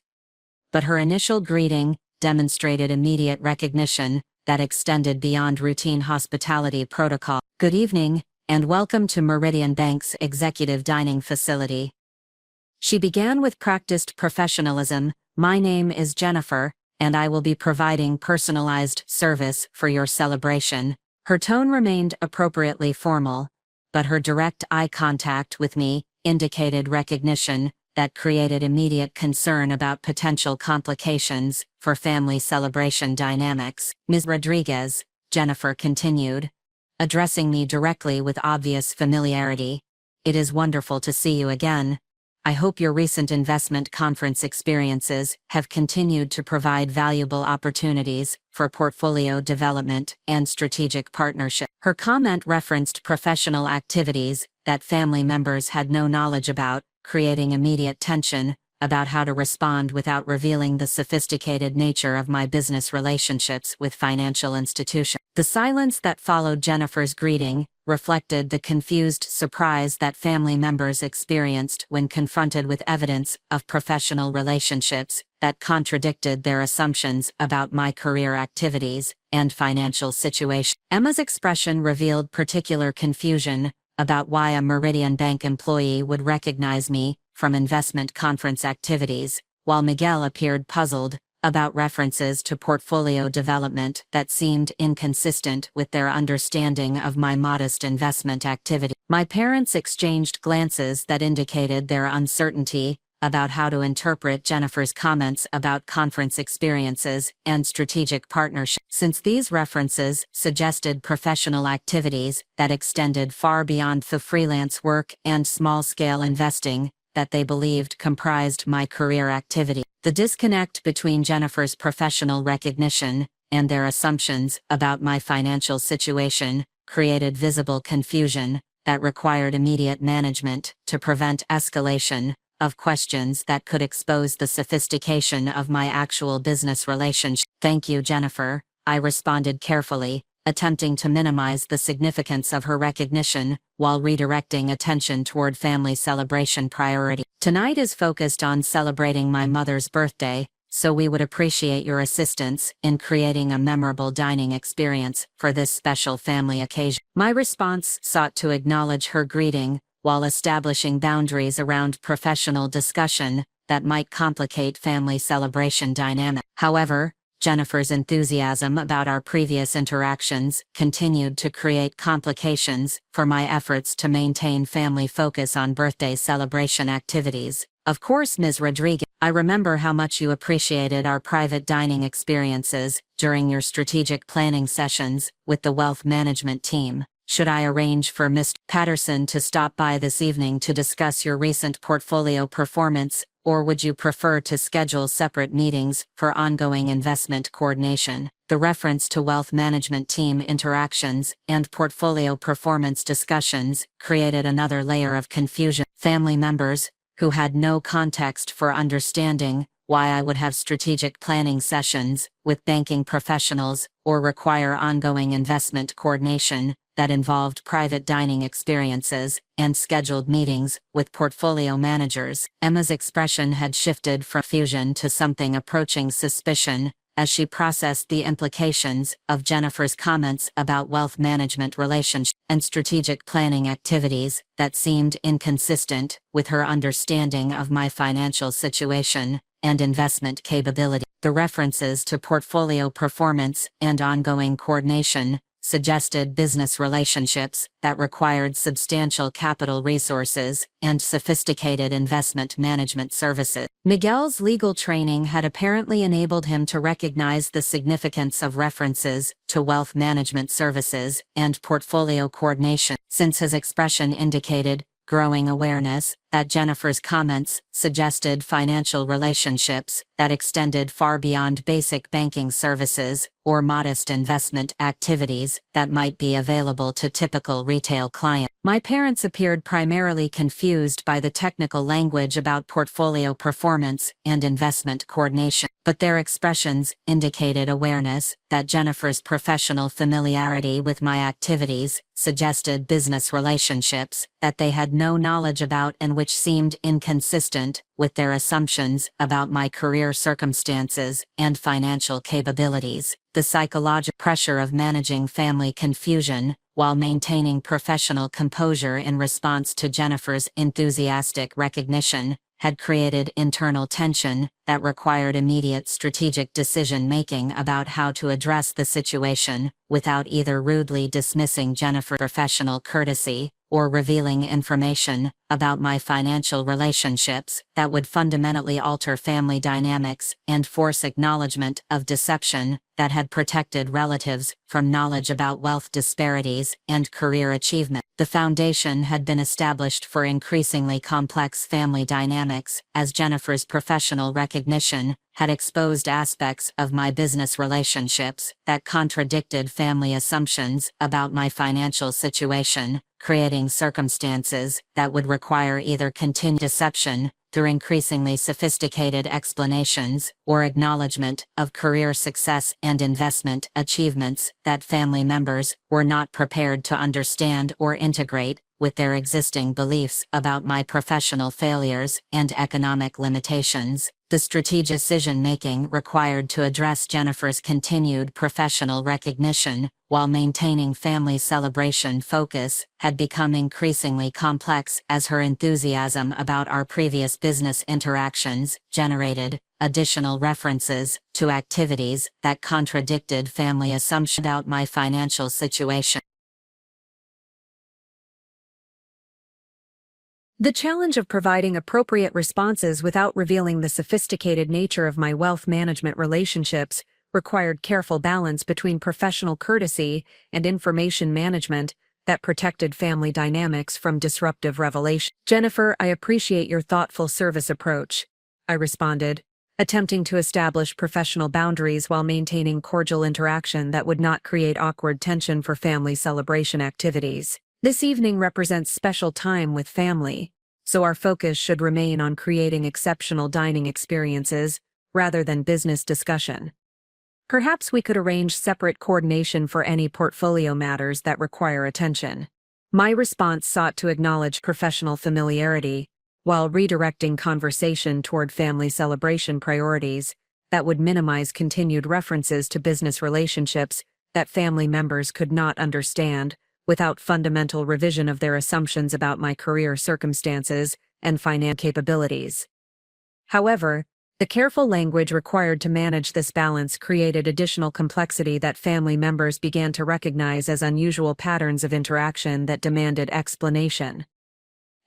but her initial greeting demonstrated immediate recognition that extended beyond routine hospitality protocol. "Good evening, and welcome to Meridian Bank's executive dining facility." She began with practiced professionalism, My name is Jennifer, and I will be providing personalized service for your celebration. Her tone remained appropriately formal, but her direct eye contact with me indicated recognition that created immediate concern about potential complications for family celebration dynamics. Ms. Rodriguez, Jennifer continued, addressing me directly with obvious familiarity. It is wonderful to see you again. I hope your recent investment conference experiences have continued to provide valuable opportunities for portfolio development and strategic partnership. Her comment referenced professional activities that family members had no knowledge about, creating immediate tension about how to respond without revealing the sophisticated nature of my business relationships with financial institutions. The silence that followed Jennifer's greeting reflected the confused surprise that family members experienced when confronted with evidence of professional relationships that contradicted their assumptions about my career activities and financial situation. Emma's expression revealed particular confusion about why a Meridian Bank employee would recognize me from investment conference activities, while Miguel appeared puzzled about references to portfolio development that seemed inconsistent with their understanding of my modest investment activity. My parents exchanged glances that indicated their uncertainty about how to interpret Jennifer's comments about conference experiences and strategic partnerships, since these references suggested professional activities that extended far beyond the freelance work and small-scale investing that they believed comprised my career activity. The disconnect between Jennifer's professional recognition and their assumptions about my financial situation created visible confusion that required immediate management to prevent escalation of questions that could expose the sophistication of my actual business relationship. Thank you, Jennifer, I responded carefully, attempting to minimize the significance of her recognition while redirecting attention toward family celebration priority. Tonight is focused on celebrating my mother's birthday, so we would appreciate your assistance in creating a memorable dining experience for this special family occasion. My response sought to acknowledge her greeting while establishing boundaries around professional discussion that might complicate family celebration dynamics. However, Jennifer's enthusiasm about our previous interactions continued to create complications for my efforts to maintain family focus on birthday celebration activities. Of course, Ms. Rodriguez, I remember how much you appreciated our private dining experiences during your strategic planning sessions with the wealth management team. Should I arrange for Ms. Patterson to stop by this evening to discuss your recent portfolio performance, or would you prefer to schedule separate meetings for ongoing investment coordination? The reference to wealth management team interactions and portfolio performance discussions created another layer of confusion. Family members, who had no context for understanding why I would have strategic planning sessions with banking professionals or require ongoing investment coordination that involved private dining experiences and scheduled meetings with portfolio managers. Emma's expression had shifted from confusion to something approaching suspicion as she processed the implications of Jennifer's comments about wealth management relationships and strategic planning activities that seemed inconsistent with her understanding of my financial situation and investment capability. The references to portfolio performance and ongoing coordination suggested business relationships that required substantial capital resources and sophisticated investment management services. Miguel's legal training had apparently enabled him to recognize the significance of references to wealth management services and portfolio coordination, since his expression indicated growing awareness that Jennifer's comments suggested financial relationships that extended far beyond basic banking services or modest investment activities that might be available to typical retail clients. My parents appeared primarily confused by the technical language about portfolio performance and investment coordination, but their expressions indicated awareness that Jennifer's professional familiarity with my activities suggested business relationships that they had no knowledge about and which seemed inconsistent with their assumptions about my career circumstances and financial capabilities. The psychological pressure of managing family confusion while maintaining professional composure in response to Jennifer's enthusiastic recognition had created internal tension that required immediate strategic decision-making about how to address the situation, without either rudely dismissing Jennifer's professional courtesy or revealing information about my financial relationships that would fundamentally alter family dynamics and force acknowledgement of deception that had protected relatives from knowledge about wealth disparities and career achievement. The foundation had been established for increasingly complex family dynamics, as Jennifer's professional recognition had exposed aspects of my business relationships that contradicted family assumptions about my financial situation, creating circumstances that would require either continued deception through increasingly sophisticated explanations or acknowledgement of career success and investment achievements that family members were not prepared to understand or integrate with their existing beliefs about my professional failures and economic limitations. The strategic decision-making required to address Jennifer's continued professional recognition while maintaining family celebration focus had become increasingly complex as her enthusiasm about our previous business interactions generated additional references to activities that contradicted family assumptions about my financial situation. The challenge of providing appropriate responses without revealing the sophisticated nature of my wealth management relationships required careful balance between professional courtesy and information management that protected family dynamics from disruptive revelation. "Jennifer, I appreciate your thoughtful service approach," I responded, attempting to establish professional boundaries while maintaining cordial interaction that would not create awkward tension for family celebration activities. "This evening represents special time with family, so our focus should remain on creating exceptional dining experiences rather than business discussion. Perhaps we could arrange separate coordination for any portfolio matters that require attention." My response sought to acknowledge professional familiarity while redirecting conversation toward family celebration priorities that would minimize continued references to business relationships that family members could not understand without fundamental revision of their assumptions about my career circumstances and financial capabilities. However, the careful language required to manage this balance created additional complexity that family members began to recognize as unusual patterns of interaction that demanded explanation.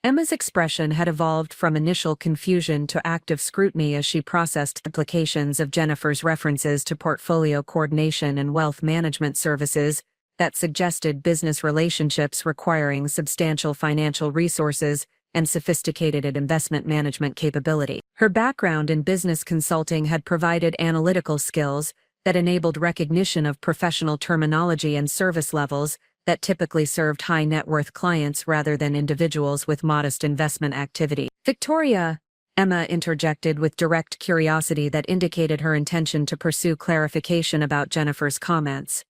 Emma's expression had evolved from initial confusion to active scrutiny as she processed implications of Jennifer's references to portfolio coordination and wealth management services that suggested business relationships requiring substantial financial resources and sophisticated investment management capability. Her background in business consulting had provided analytical skills that enabled recognition of professional terminology and service levels that typically served high net worth clients rather than individuals with modest investment activity. "Victoria," Emma interjected with direct curiosity that indicated her intention to pursue clarification about Jennifer's comments.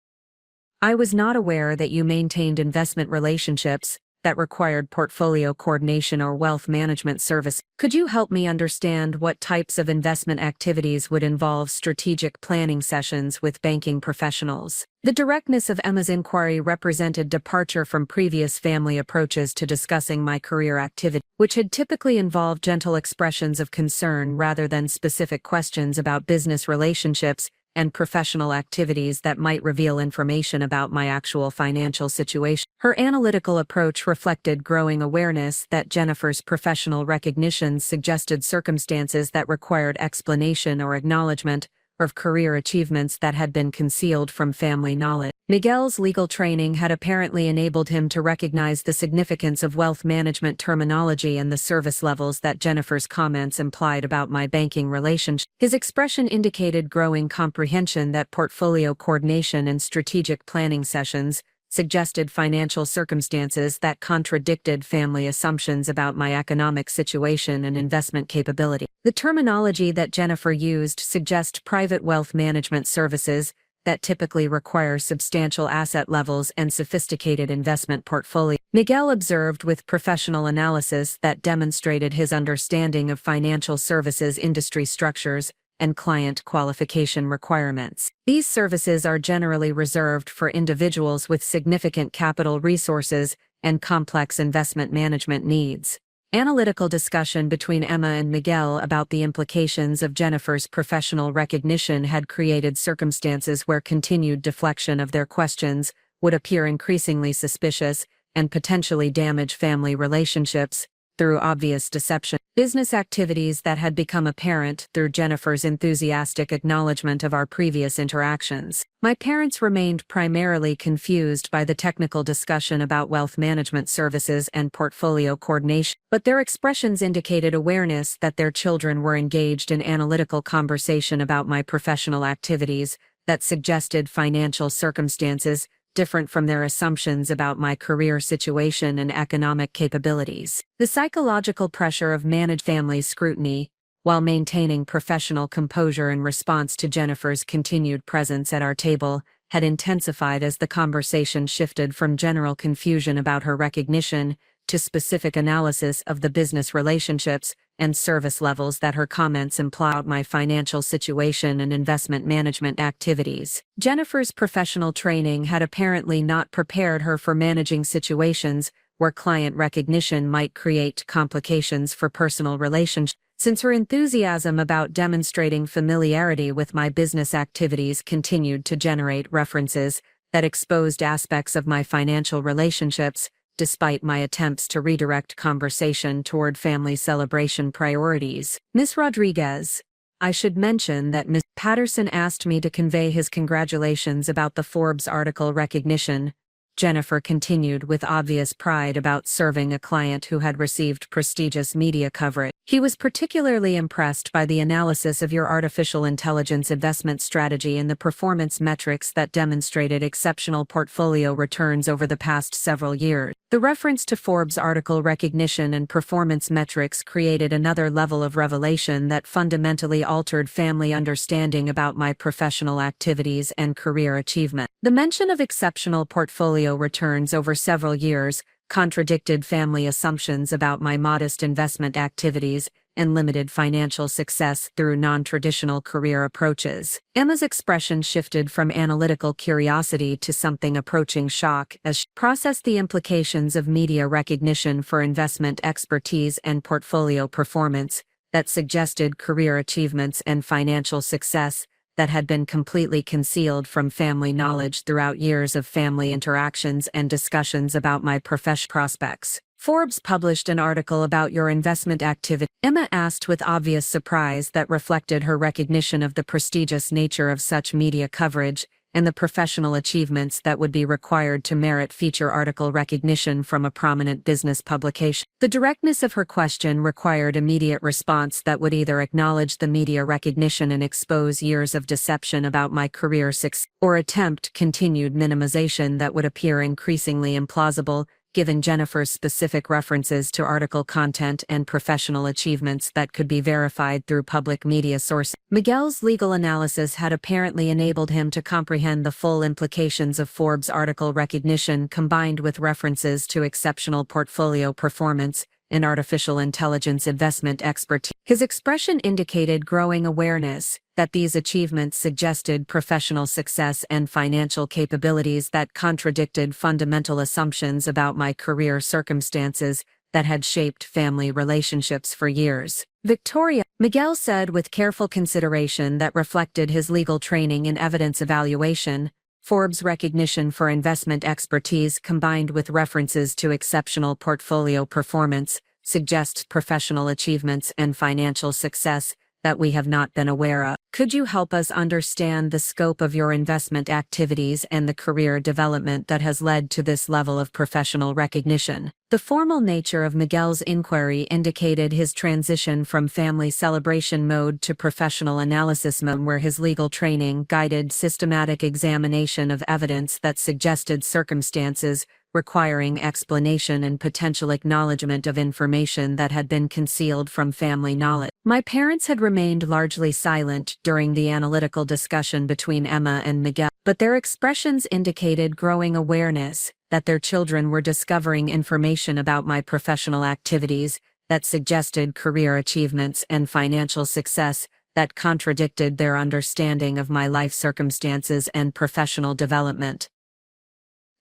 "I was not aware that you maintained investment relationships that required portfolio coordination or wealth management service. Could you help me understand what types of investment activities would involve strategic planning sessions with banking professionals?" The directness of Emma's inquiry represented departure from previous family approaches to discussing my career activity, which had typically involved gentle expressions of concern rather than specific questions about business relationships and professional activities that might reveal information about my actual financial situation. Her analytical approach reflected growing awareness that Jennifer's professional recognition suggested circumstances that required explanation or acknowledgement of career achievements that had been concealed from family knowledge. Miguel's legal training had apparently enabled him to recognize the significance of wealth management terminology and the service levels that Jennifer's comments implied about my banking relationship. His expression indicated growing comprehension that portfolio coordination and strategic planning sessions suggested financial circumstances that contradicted family assumptions about my economic situation and investment capability. The terminology that Jennifer used suggests private wealth management services that typically require substantial asset levels and sophisticated investment portfolio. Miguel observed with professional analysis that demonstrated his understanding of financial services industry structures and client qualification requirements. These services are generally reserved for individuals with significant capital resources and complex investment management needs. Analytical discussion between Emma and Miguel about the implications of Jennifer's professional recognition had created circumstances where continued deflection of their questions would appear increasingly suspicious and potentially damage family relationships through obvious deception. Business activities that had become apparent through Jennifer's enthusiastic acknowledgement of our previous interactions. My parents remained primarily confused by the technical discussion about wealth management services and portfolio coordination, but their expressions indicated awareness that their children were engaged in analytical conversation about my professional activities that suggested financial circumstances different from their assumptions about my career situation and economic capabilities. The psychological pressure of managed family scrutiny, while maintaining professional composure in response to Jennifer's continued presence at our table, had intensified as the conversation shifted from general confusion about her recognition to specific analysis of the business relationships and service levels that her comments implied my financial situation and investment management activities. Jennifer's professional training had apparently not prepared her for managing situations where client recognition might create complications for personal relationships. Since her enthusiasm about demonstrating familiarity with my business activities continued to generate references that exposed aspects of my financial relationships, despite my attempts to redirect conversation toward family celebration priorities. Ms. Rodriguez, I should mention that Ms. Patterson asked me to convey his congratulations about the Forbes article recognition. Jennifer continued with obvious pride about serving a client who had received prestigious media coverage. He was particularly impressed by the analysis of your artificial intelligence investment strategy and the performance metrics that demonstrated exceptional portfolio returns over the past several years. The reference to Forbes article recognition and performance metrics created another level of revelation that fundamentally altered family understanding about my professional activities and career achievement. The mention of exceptional portfolio returns over several years contradicted family assumptions about my modest investment activities and limited financial success through non-traditional career approaches. Emma's expression shifted from analytical curiosity to something approaching shock as she processed the implications of media recognition for investment expertise and portfolio performance that suggested career achievements and financial success that had been completely concealed from family knowledge throughout years of family interactions and discussions about my professional prospects. Forbes published an article about your investment activity. Emma asked with obvious surprise that reflected her recognition of the prestigious nature of such media coverage and the professional achievements that would be required to merit feature article recognition from a prominent business publication. The directness of her question required immediate response that would either acknowledge the media recognition and expose years of deception about my career success, or attempt continued minimization that would appear increasingly implausible given Jennifer's specific references to article content and professional achievements that could be verified through public media sources. Miguel's legal analysis had apparently enabled him to comprehend the full implications of Forbes article recognition combined with references to exceptional portfolio performance and artificial intelligence investment expertise. His expression indicated growing awareness that these achievements suggested professional success and financial capabilities that contradicted fundamental assumptions about my career circumstances that had shaped family relationships for years. Victoria, Miguel said with careful consideration that reflected his legal training in evidence evaluation, Forbes recognition for investment expertise combined with references to exceptional portfolio performance suggests professional achievements and financial success that we have not been aware of. Could you help us understand the scope of your investment activities and the career development that has led to this level of professional recognition? The formal nature of Miguel's inquiry indicated his transition from family celebration mode to professional analysis mode, where his legal training guided systematic examination of evidence that suggested circumstances requiring explanation and potential acknowledgement of information that had been concealed from family knowledge. My parents had remained largely silent during the analytical discussion between Emma and Miguel, but their expressions indicated growing awareness that their children were discovering information about my professional activities that suggested career achievements and financial success that contradicted their understanding of my life circumstances and professional development.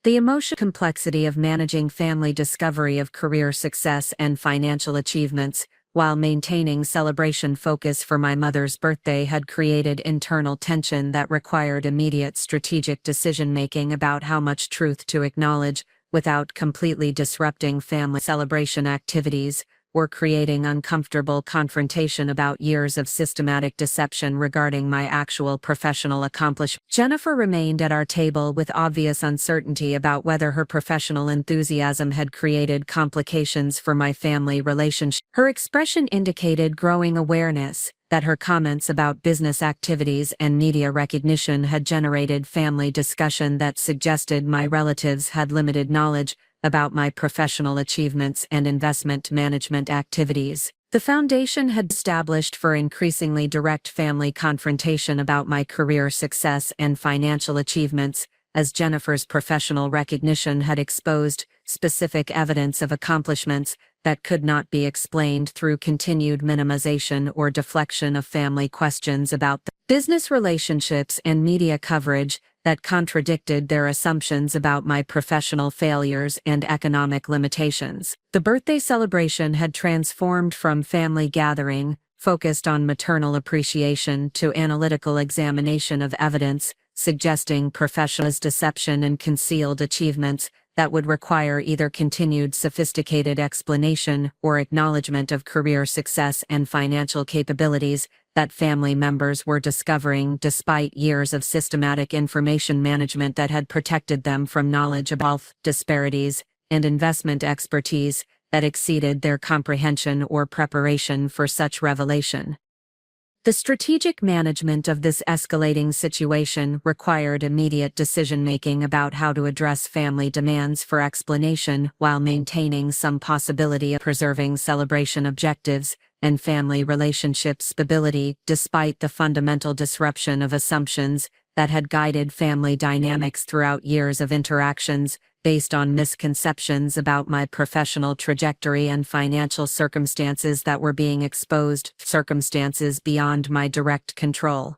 The emotional complexity of managing family discovery of career success and financial achievements, while maintaining celebration focus for my mother's birthday, had created internal tension that required immediate strategic decision-making about how much truth to acknowledge without completely disrupting family celebration activities, or creating uncomfortable confrontation about years of systematic deception regarding my actual professional accomplishments. Jennifer remained at our table with obvious uncertainty about whether her professional enthusiasm had created complications for my family relationship. Her expression indicated growing awareness that her comments about business activities and media recognition had generated family discussion that suggested my relatives had limited knowledge about my professional achievements and investment management activities. The foundation had established for increasingly direct family confrontation about my career success and financial achievements, as Jennifer's professional recognition had exposed specific evidence of accomplishments that could not be explained through continued minimization or deflection of family questions about the business relationships and media coverage that contradicted their assumptions about my professional failures and economic limitations. The birthday celebration had transformed from family gathering, focused on maternal appreciation, to analytical examination of evidence, suggesting professional deception and concealed achievements that would require either continued sophisticated explanation or acknowledgement of career success and financial capabilities that family members were discovering despite years of systematic information management that had protected them from knowledge of wealth disparities and investment expertise that exceeded their comprehension or preparation for such revelation. The strategic management of this escalating situation required immediate decision-making about how to address family demands for explanation while maintaining some possibility of preserving celebration objectives and family relationship stability despite the fundamental disruption of assumptions that had guided family dynamics throughout years of interactions based on misconceptions about my professional trajectory and financial circumstances that were being exposed, circumstances beyond my direct control.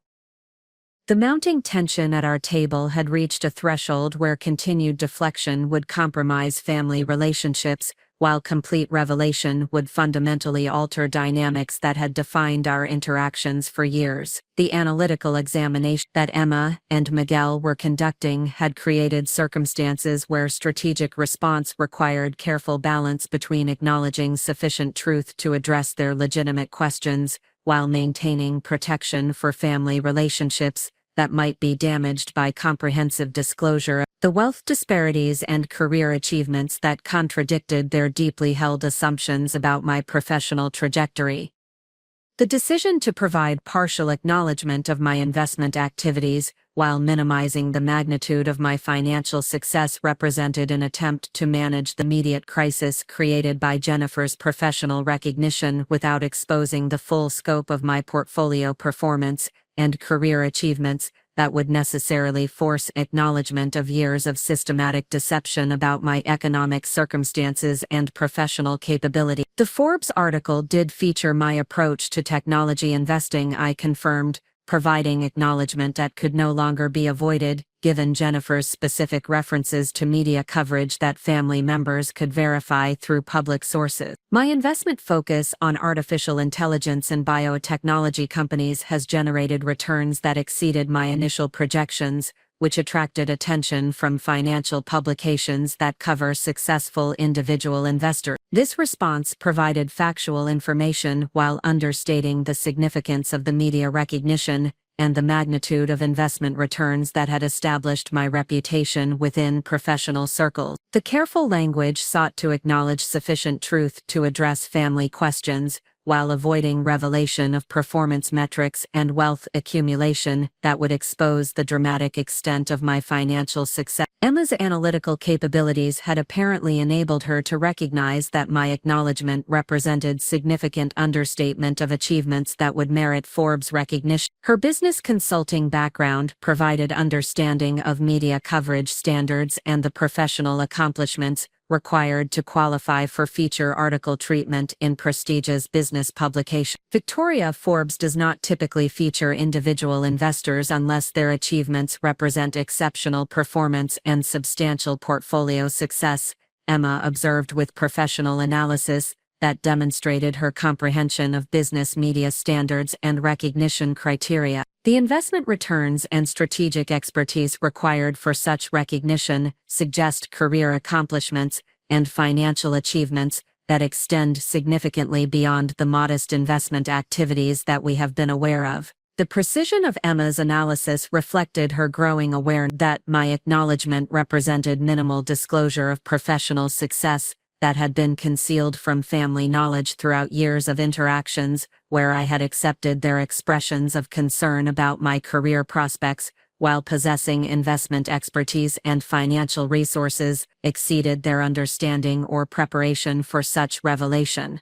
The mounting tension at our table had reached a threshold where continued deflection would compromise family relationships, while complete revelation would fundamentally alter dynamics that had defined our interactions for years. The analytical examination that Emma and Miguel were conducting had created circumstances where strategic response required careful balance between acknowledging sufficient truth to address their legitimate questions, while maintaining protection for family relationships that might be damaged by comprehensive disclosure of the wealth disparities and career achievements that contradicted their deeply held assumptions about my professional trajectory. The decision to provide partial acknowledgement of my investment activities while minimizing the magnitude of my financial success represented an attempt to manage the immediate crisis created by Jennifer's professional recognition without exposing the full scope of my portfolio performance and career achievements that would necessarily force acknowledgement of years of systematic deception about my economic circumstances and professional capability. The Forbes article did feature my approach to technology investing, I confirmed, providing acknowledgement that could no longer be avoided, given Jennifer's specific references to media coverage that family members could verify through public sources. My investment focus on artificial intelligence and biotechnology companies has generated returns that exceeded my initial projections, which attracted attention from financial publications that cover successful individual investors. This response provided factual information while understating the significance of the media recognition and the magnitude of investment returns that had established my reputation within professional circles. The careful language sought to acknowledge sufficient truth to address family questions, while avoiding revelation of performance metrics and wealth accumulation that would expose the dramatic extent of my financial success. Emma's analytical capabilities had apparently enabled her to recognize that my acknowledgement represented significant understatement of achievements that would merit Forbes recognition. Her business consulting background provided understanding of media coverage standards and the professional accomplishments required to qualify for feature article treatment in prestigious business publications. Victoria Forbes does not typically feature individual investors unless their achievements represent exceptional performance and substantial portfolio success, Emma observed with professional analysis that demonstrated her comprehension of business media standards and recognition criteria. The investment returns and strategic expertise required for such recognition suggest career accomplishments and financial achievements that extend significantly beyond the modest investment activities that we have been aware of. The precision of Emma's analysis reflected her growing awareness that my acknowledgement represented minimal disclosure of professional success that had been concealed from family knowledge throughout years of interactions where I had accepted their expressions of concern about my career prospects, while possessing investment expertise and financial resources, exceeded their understanding or preparation for such revelation.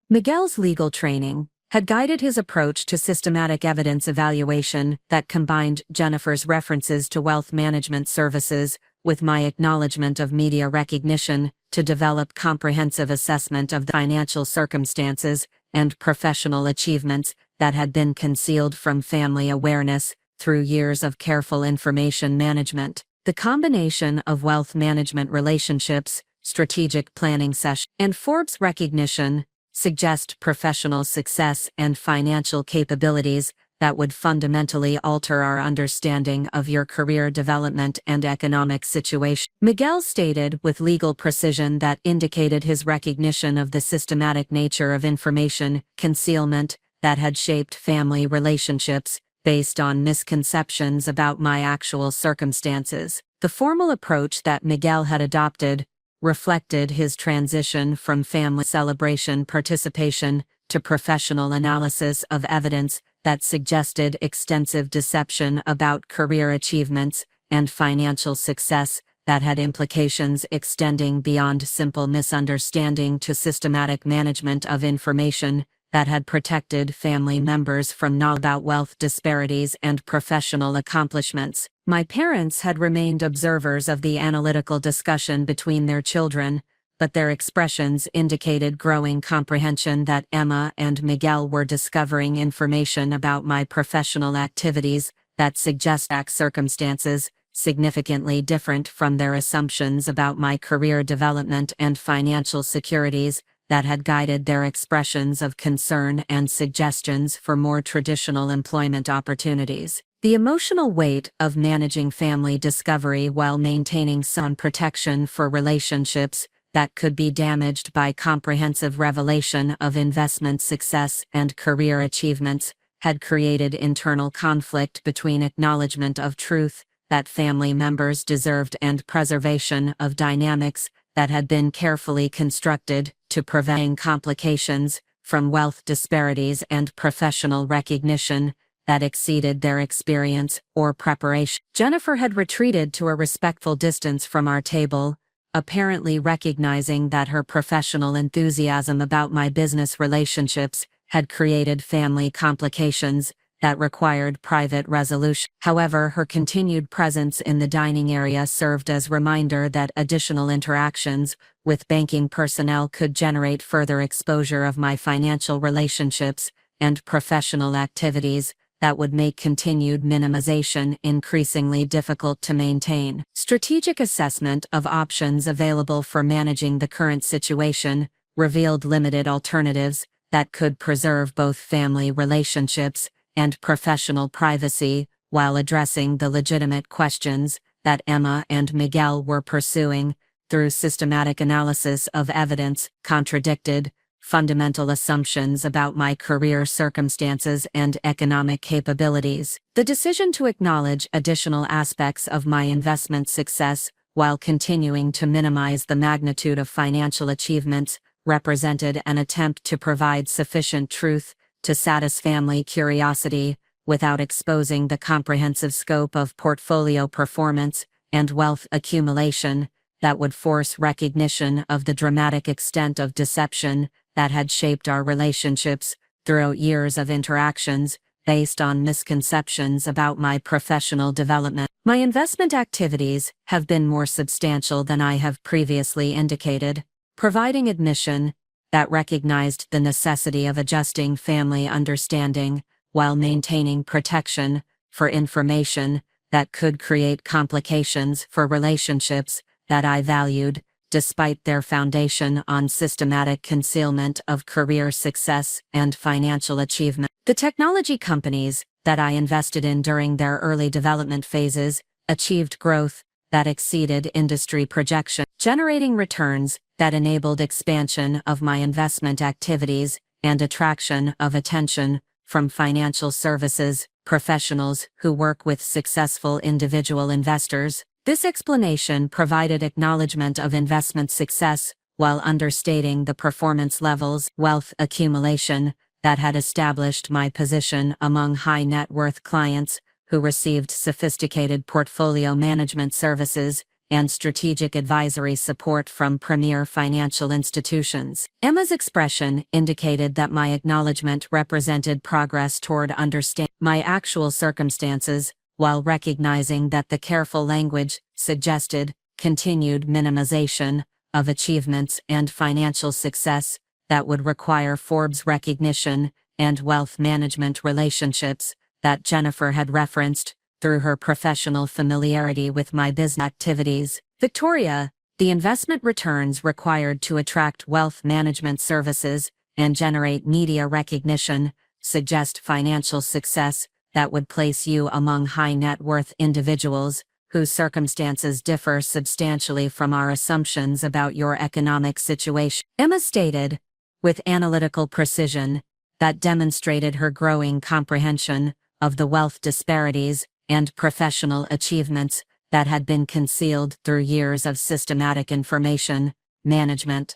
Miguel's legal training had guided his approach to systematic evidence evaluation that combined Jennifer's references to wealth management services with my acknowledgement of media recognition to develop comprehensive assessment of the financial circumstances and professional achievements that had been concealed from family awareness through years of careful information management. The combination of wealth management relationships, strategic planning sessions, and Forbes recognition suggest professional success and financial capabilities that would fundamentally alter our understanding of your career development and economic situation. Miguel stated with legal precision that indicated his recognition of the systematic nature of information concealment that had shaped family relationships based on misconceptions about my actual circumstances. The formal approach that Miguel had adopted reflected his transition from family celebration participation to professional analysis of evidence that suggested extensive deception about career achievements and financial success that had implications extending beyond simple misunderstanding to systematic management of information that had protected family members from knowledge about wealth disparities and professional accomplishments. My parents had remained observers of the analytical discussion between their children, but their expressions indicated growing comprehension that Emma and Miguel were discovering information about my professional activities that suggest circumstances significantly different from their assumptions about my career development and financial securities that had guided their expressions of concern and suggestions for more traditional employment opportunities. The emotional weight of managing family discovery while maintaining some protection for relationships that could be damaged by comprehensive revelation of investment success and career achievements had created internal conflict between acknowledgement of truth that family members deserved and preservation of dynamics that had been carefully constructed to prevent complications from wealth disparities and professional recognition that exceeded their experience or preparation. Jennifer had retreated to a respectful distance from our table, apparently recognizing that her professional enthusiasm about my business relationships had created family complications that required private resolution. However, her continued presence in the dining area served as reminder that additional interactions with banking personnel could generate further exposure of my financial relationships and professional activities that would make continued minimization increasingly difficult to maintain. Strategic assessment of options available for managing the current situation revealed limited alternatives that could preserve both family relationships and professional privacy while addressing the legitimate questions that Emma and Miguel were pursuing through systematic analysis of evidence contradicted fundamental assumptions about my career circumstances and economic capabilities. The decision to acknowledge additional aspects of my investment success while continuing to minimize the magnitude of financial achievements represented an attempt to provide sufficient truth to satisfy family curiosity without exposing the comprehensive scope of portfolio performance and wealth accumulation that would force recognition of the dramatic extent of deception that had shaped our relationships throughout years of interactions based on misconceptions about my professional development. My investment activities have been more substantial than I have previously indicated, providing admission that recognized the necessity of adjusting family understanding while maintaining protection for information that could create complications for relationships that I valued, despite their foundation on systematic concealment of career success and financial achievement. The technology companies that I invested in during their early development phases achieved growth that exceeded industry projections, generating returns that enabled expansion of my investment activities and attraction of attention from financial services professionals who work with successful individual investors. This explanation provided acknowledgement of investment success while understating the performance levels, wealth accumulation that had established my position among high net worth clients who received sophisticated portfolio management services and strategic advisory support from premier financial institutions. Emma's expression indicated that my acknowledgement represented progress toward understanding my actual circumstances, while recognizing that the careful language suggested continued minimization of achievements and financial success that would require Forbes recognition and wealth management relationships that Jennifer had referenced through her professional familiarity with my business activities. Victoria, the investment returns required to attract wealth management services and generate media recognition suggest financial success that would place you among high net worth individuals whose circumstances differ substantially from our assumptions about your economic situation. Emma stated, with analytical precision, that demonstrated her growing comprehension of the wealth disparities and professional achievements that had been concealed through years of systematic information management.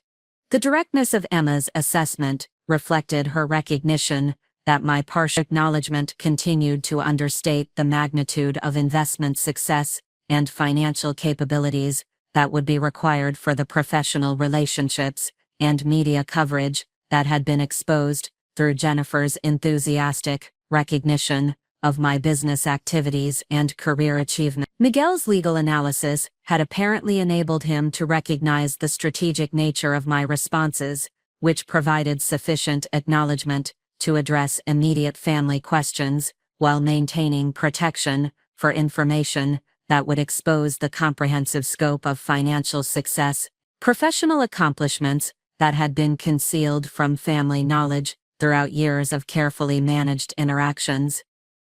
The directness of Emma's assessment reflected her recognition that my partial acknowledgement continued to understate the magnitude of investment success and financial capabilities that would be required for the professional relationships and media coverage that had been exposed through Jennifer's enthusiastic recognition of my business activities and career achievement. Miguel's legal analysis had apparently enabled him to recognize the strategic nature of my responses, which provided sufficient acknowledgement to address immediate family questions while maintaining protection for information that would expose the comprehensive scope of financial success, professional accomplishments that had been concealed from family knowledge throughout years of carefully managed interactions.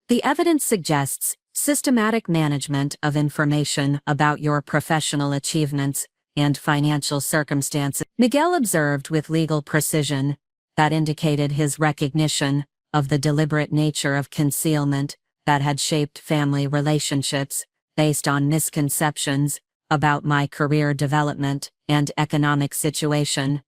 The evidence suggests systematic management of information about your professional achievements and financial circumstances. Miguel observed with legal precision that indicated his recognition of the deliberate nature of concealment that had shaped family relationships based on misconceptions about my career development and economic situation.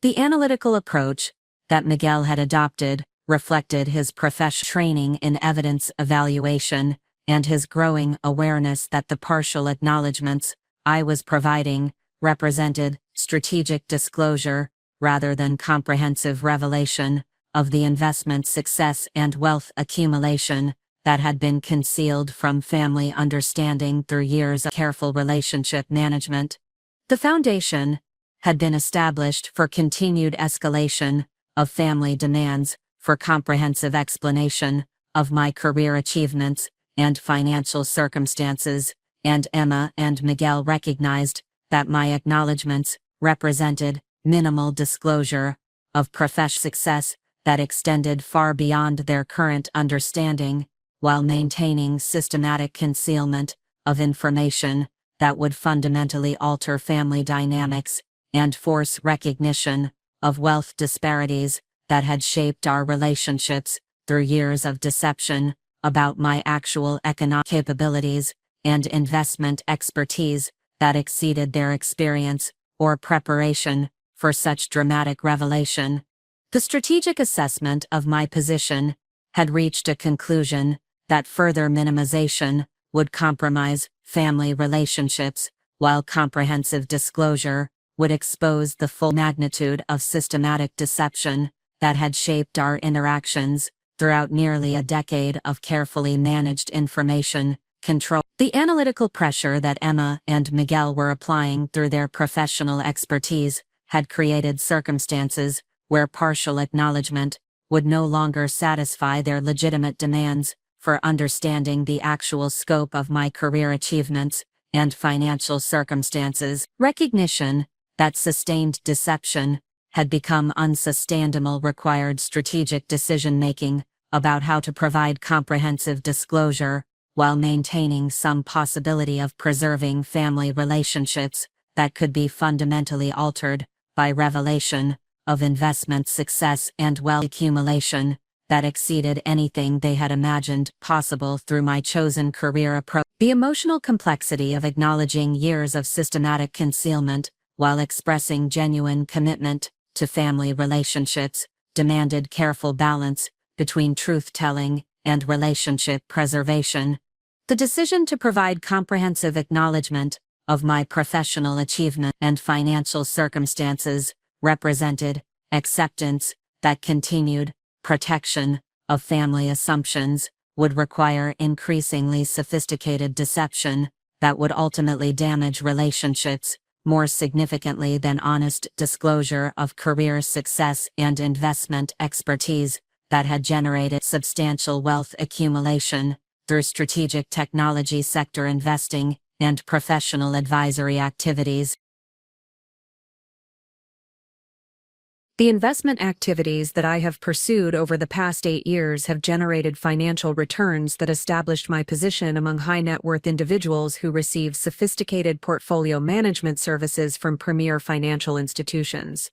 The analytical approach that Miguel had adopted reflected his professional training in evidence evaluation and his growing awareness that the partial acknowledgments I was providing represented strategic disclosure rather than comprehensive revelation of the investment success and wealth accumulation that had been concealed from family understanding through years of careful relationship management. The foundation had been established for continued escalation of family demands for comprehensive explanation of my career achievements and financial circumstances, and Emma and Miguel recognized that my acknowledgments represented minimal disclosure of professional success that extended far beyond their current understanding, while maintaining systematic concealment of information that would fundamentally alter family dynamics and force recognition of wealth disparities that had shaped our relationships through years of deception about my actual economic capabilities and investment expertise that exceeded their experience or preparation for such dramatic revelation. The strategic assessment of my position had reached a conclusion that further minimization would compromise family relationships, while comprehensive disclosure would expose the full magnitude of systematic deception that had shaped our interactions throughout nearly a decade of carefully managed information control. The analytical pressure that Emma and Miguel were applying through their professional expertise had created circumstances where partial acknowledgement would no longer satisfy their legitimate demands for understanding the actual scope of my career achievements and financial circumstances. Recognition that sustained deception had become unsustainable required strategic decision-making about how to provide comprehensive disclosure while maintaining some possibility of preserving family relationships that could be fundamentally altered by revelation of investment success and wealth accumulation that exceeded anything they had imagined possible through my chosen career approach. The emotional complexity of acknowledging years of systematic concealment while expressing genuine commitment to family relationships demanded careful balance between truth-telling and relationship preservation. The decision to provide comprehensive acknowledgement of my professional achievement and financial circumstances represented acceptance that continued protection of family assumptions would require increasingly sophisticated deception that would ultimately damage relationships more significantly than honest disclosure of career success and investment expertise that had generated substantial wealth accumulation through strategic technology sector investing and professional advisory activities. The investment activities that I have pursued over the past 8 years have generated financial returns that established my position among high-net-worth individuals who receive sophisticated portfolio management services from premier financial institutions.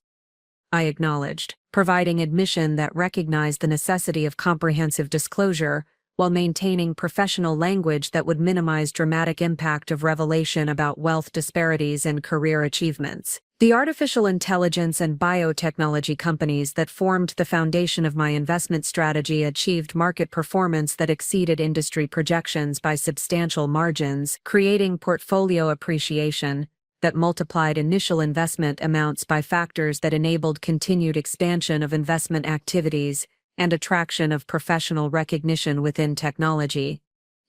I acknowledged, providing admission that recognized the necessity of comprehensive disclosure while maintaining professional language that would minimize dramatic impact of revelation about wealth disparities and career achievements. The artificial intelligence and biotechnology companies that formed the foundation of my investment strategy achieved market performance that exceeded industry projections by substantial margins, creating portfolio appreciation that multiplied initial investment amounts by factors that enabled continued expansion of investment activities and attraction of professional recognition within technology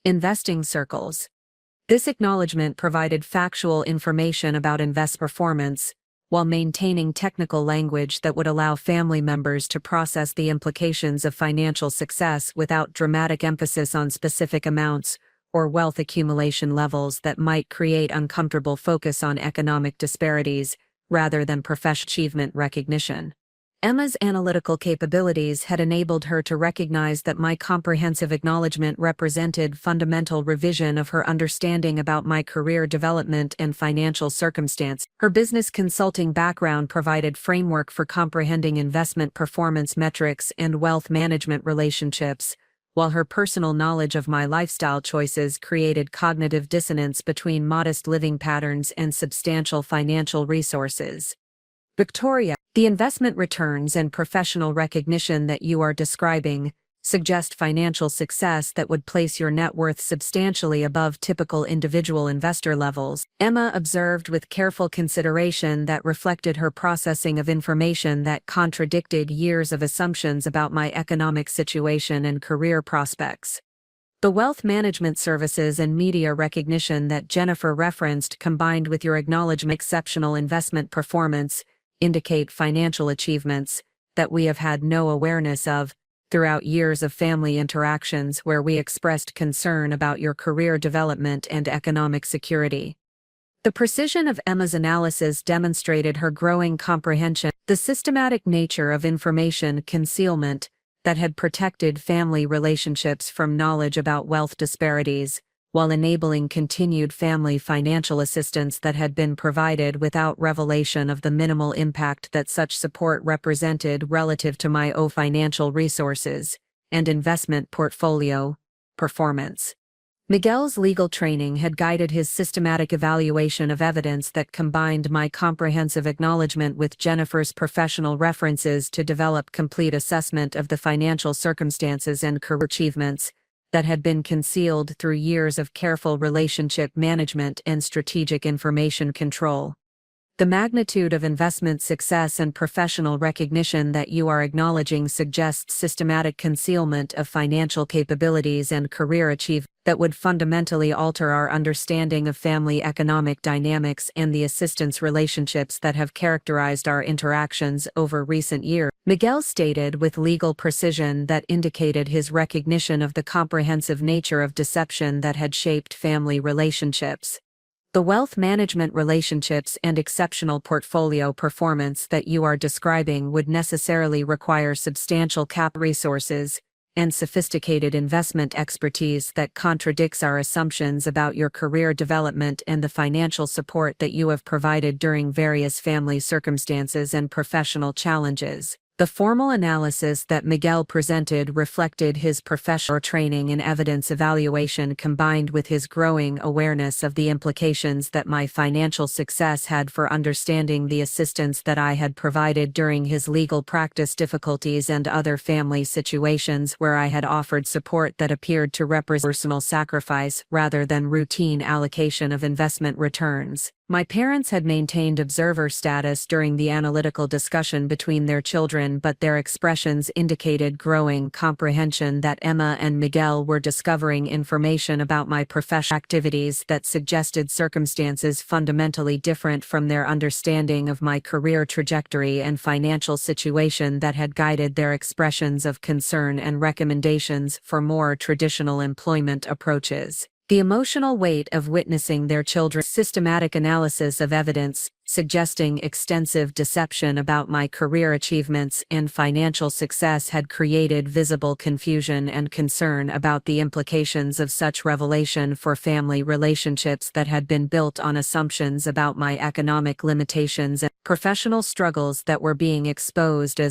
investing circles. This acknowledgement provided factual information about invest performance, while maintaining technical language that would allow family members to process the implications of financial success without dramatic emphasis on specific amounts or wealth accumulation levels that might create uncomfortable focus on economic disparities rather than professional achievement recognition. Emma's analytical capabilities had enabled her to recognize that my comprehensive acknowledgement represented fundamental revision of her understanding about my career development and financial circumstance. Her business consulting background provided framework for comprehending investment performance metrics and wealth management relationships, while her personal knowledge of my lifestyle choices created cognitive dissonance between modest living patterns and substantial financial resources. Victoria, the investment returns and professional recognition that you are describing suggest financial success that would place your net worth substantially above typical individual investor levels. Emma observed with careful consideration that reflected her processing of information that contradicted years of assumptions about my economic situation and career prospects. The wealth management services and media recognition that Jennifer referenced, combined with your acknowledgement of exceptional investment performance, indicate financial achievements that we have had no awareness of throughout years of family interactions where we expressed concern about your career development and economic security. The precision of Emma's analysis demonstrated her growing comprehension, the systematic nature of information concealment that had protected family relationships from knowledge about wealth disparities, while enabling continued family financial assistance that had been provided without revelation of the minimal impact that such support represented relative to my own financial resources and investment portfolio performance. Miguel's legal training had guided his systematic evaluation of evidence that combined my comprehensive acknowledgement with Jennifer's professional references to develop complete assessment of the financial circumstances and career achievements that had been concealed through years of careful relationship management and strategic information control. The magnitude of investment success and professional recognition that you are acknowledging suggests systematic concealment of financial capabilities and career achievement that would fundamentally alter our understanding of family economic dynamics and the assistance relationships that have characterized our interactions over recent years. Miguel stated with legal precision that indicated his recognition of the comprehensive nature of deception that had shaped family relationships. The wealth management relationships and exceptional portfolio performance that you are describing would necessarily require substantial cap resources and sophisticated investment expertise that contradicts our assumptions about your career development and the financial support that you have provided during various family circumstances and professional challenges. The formal analysis that Miguel presented reflected his professional training in evidence evaluation combined with his growing awareness of the implications that my financial success had for understanding the assistance that I had provided during his legal practice difficulties and other family situations where I had offered support that appeared to represent personal sacrifice rather than routine allocation of investment returns. My parents had maintained observer status during the analytical discussion between their children, but their expressions indicated growing comprehension that Emma and Miguel were discovering information about my professional activities that suggested circumstances fundamentally different from their understanding of my career trajectory and financial situation that had guided their expressions of concern and recommendations for more traditional employment approaches. The emotional weight of witnessing their children's systematic analysis of evidence, suggesting extensive deception about my career achievements and financial success had created visible confusion and concern about the implications of such revelation for family relationships that had been built on assumptions about my economic limitations and professional struggles that were being exposed as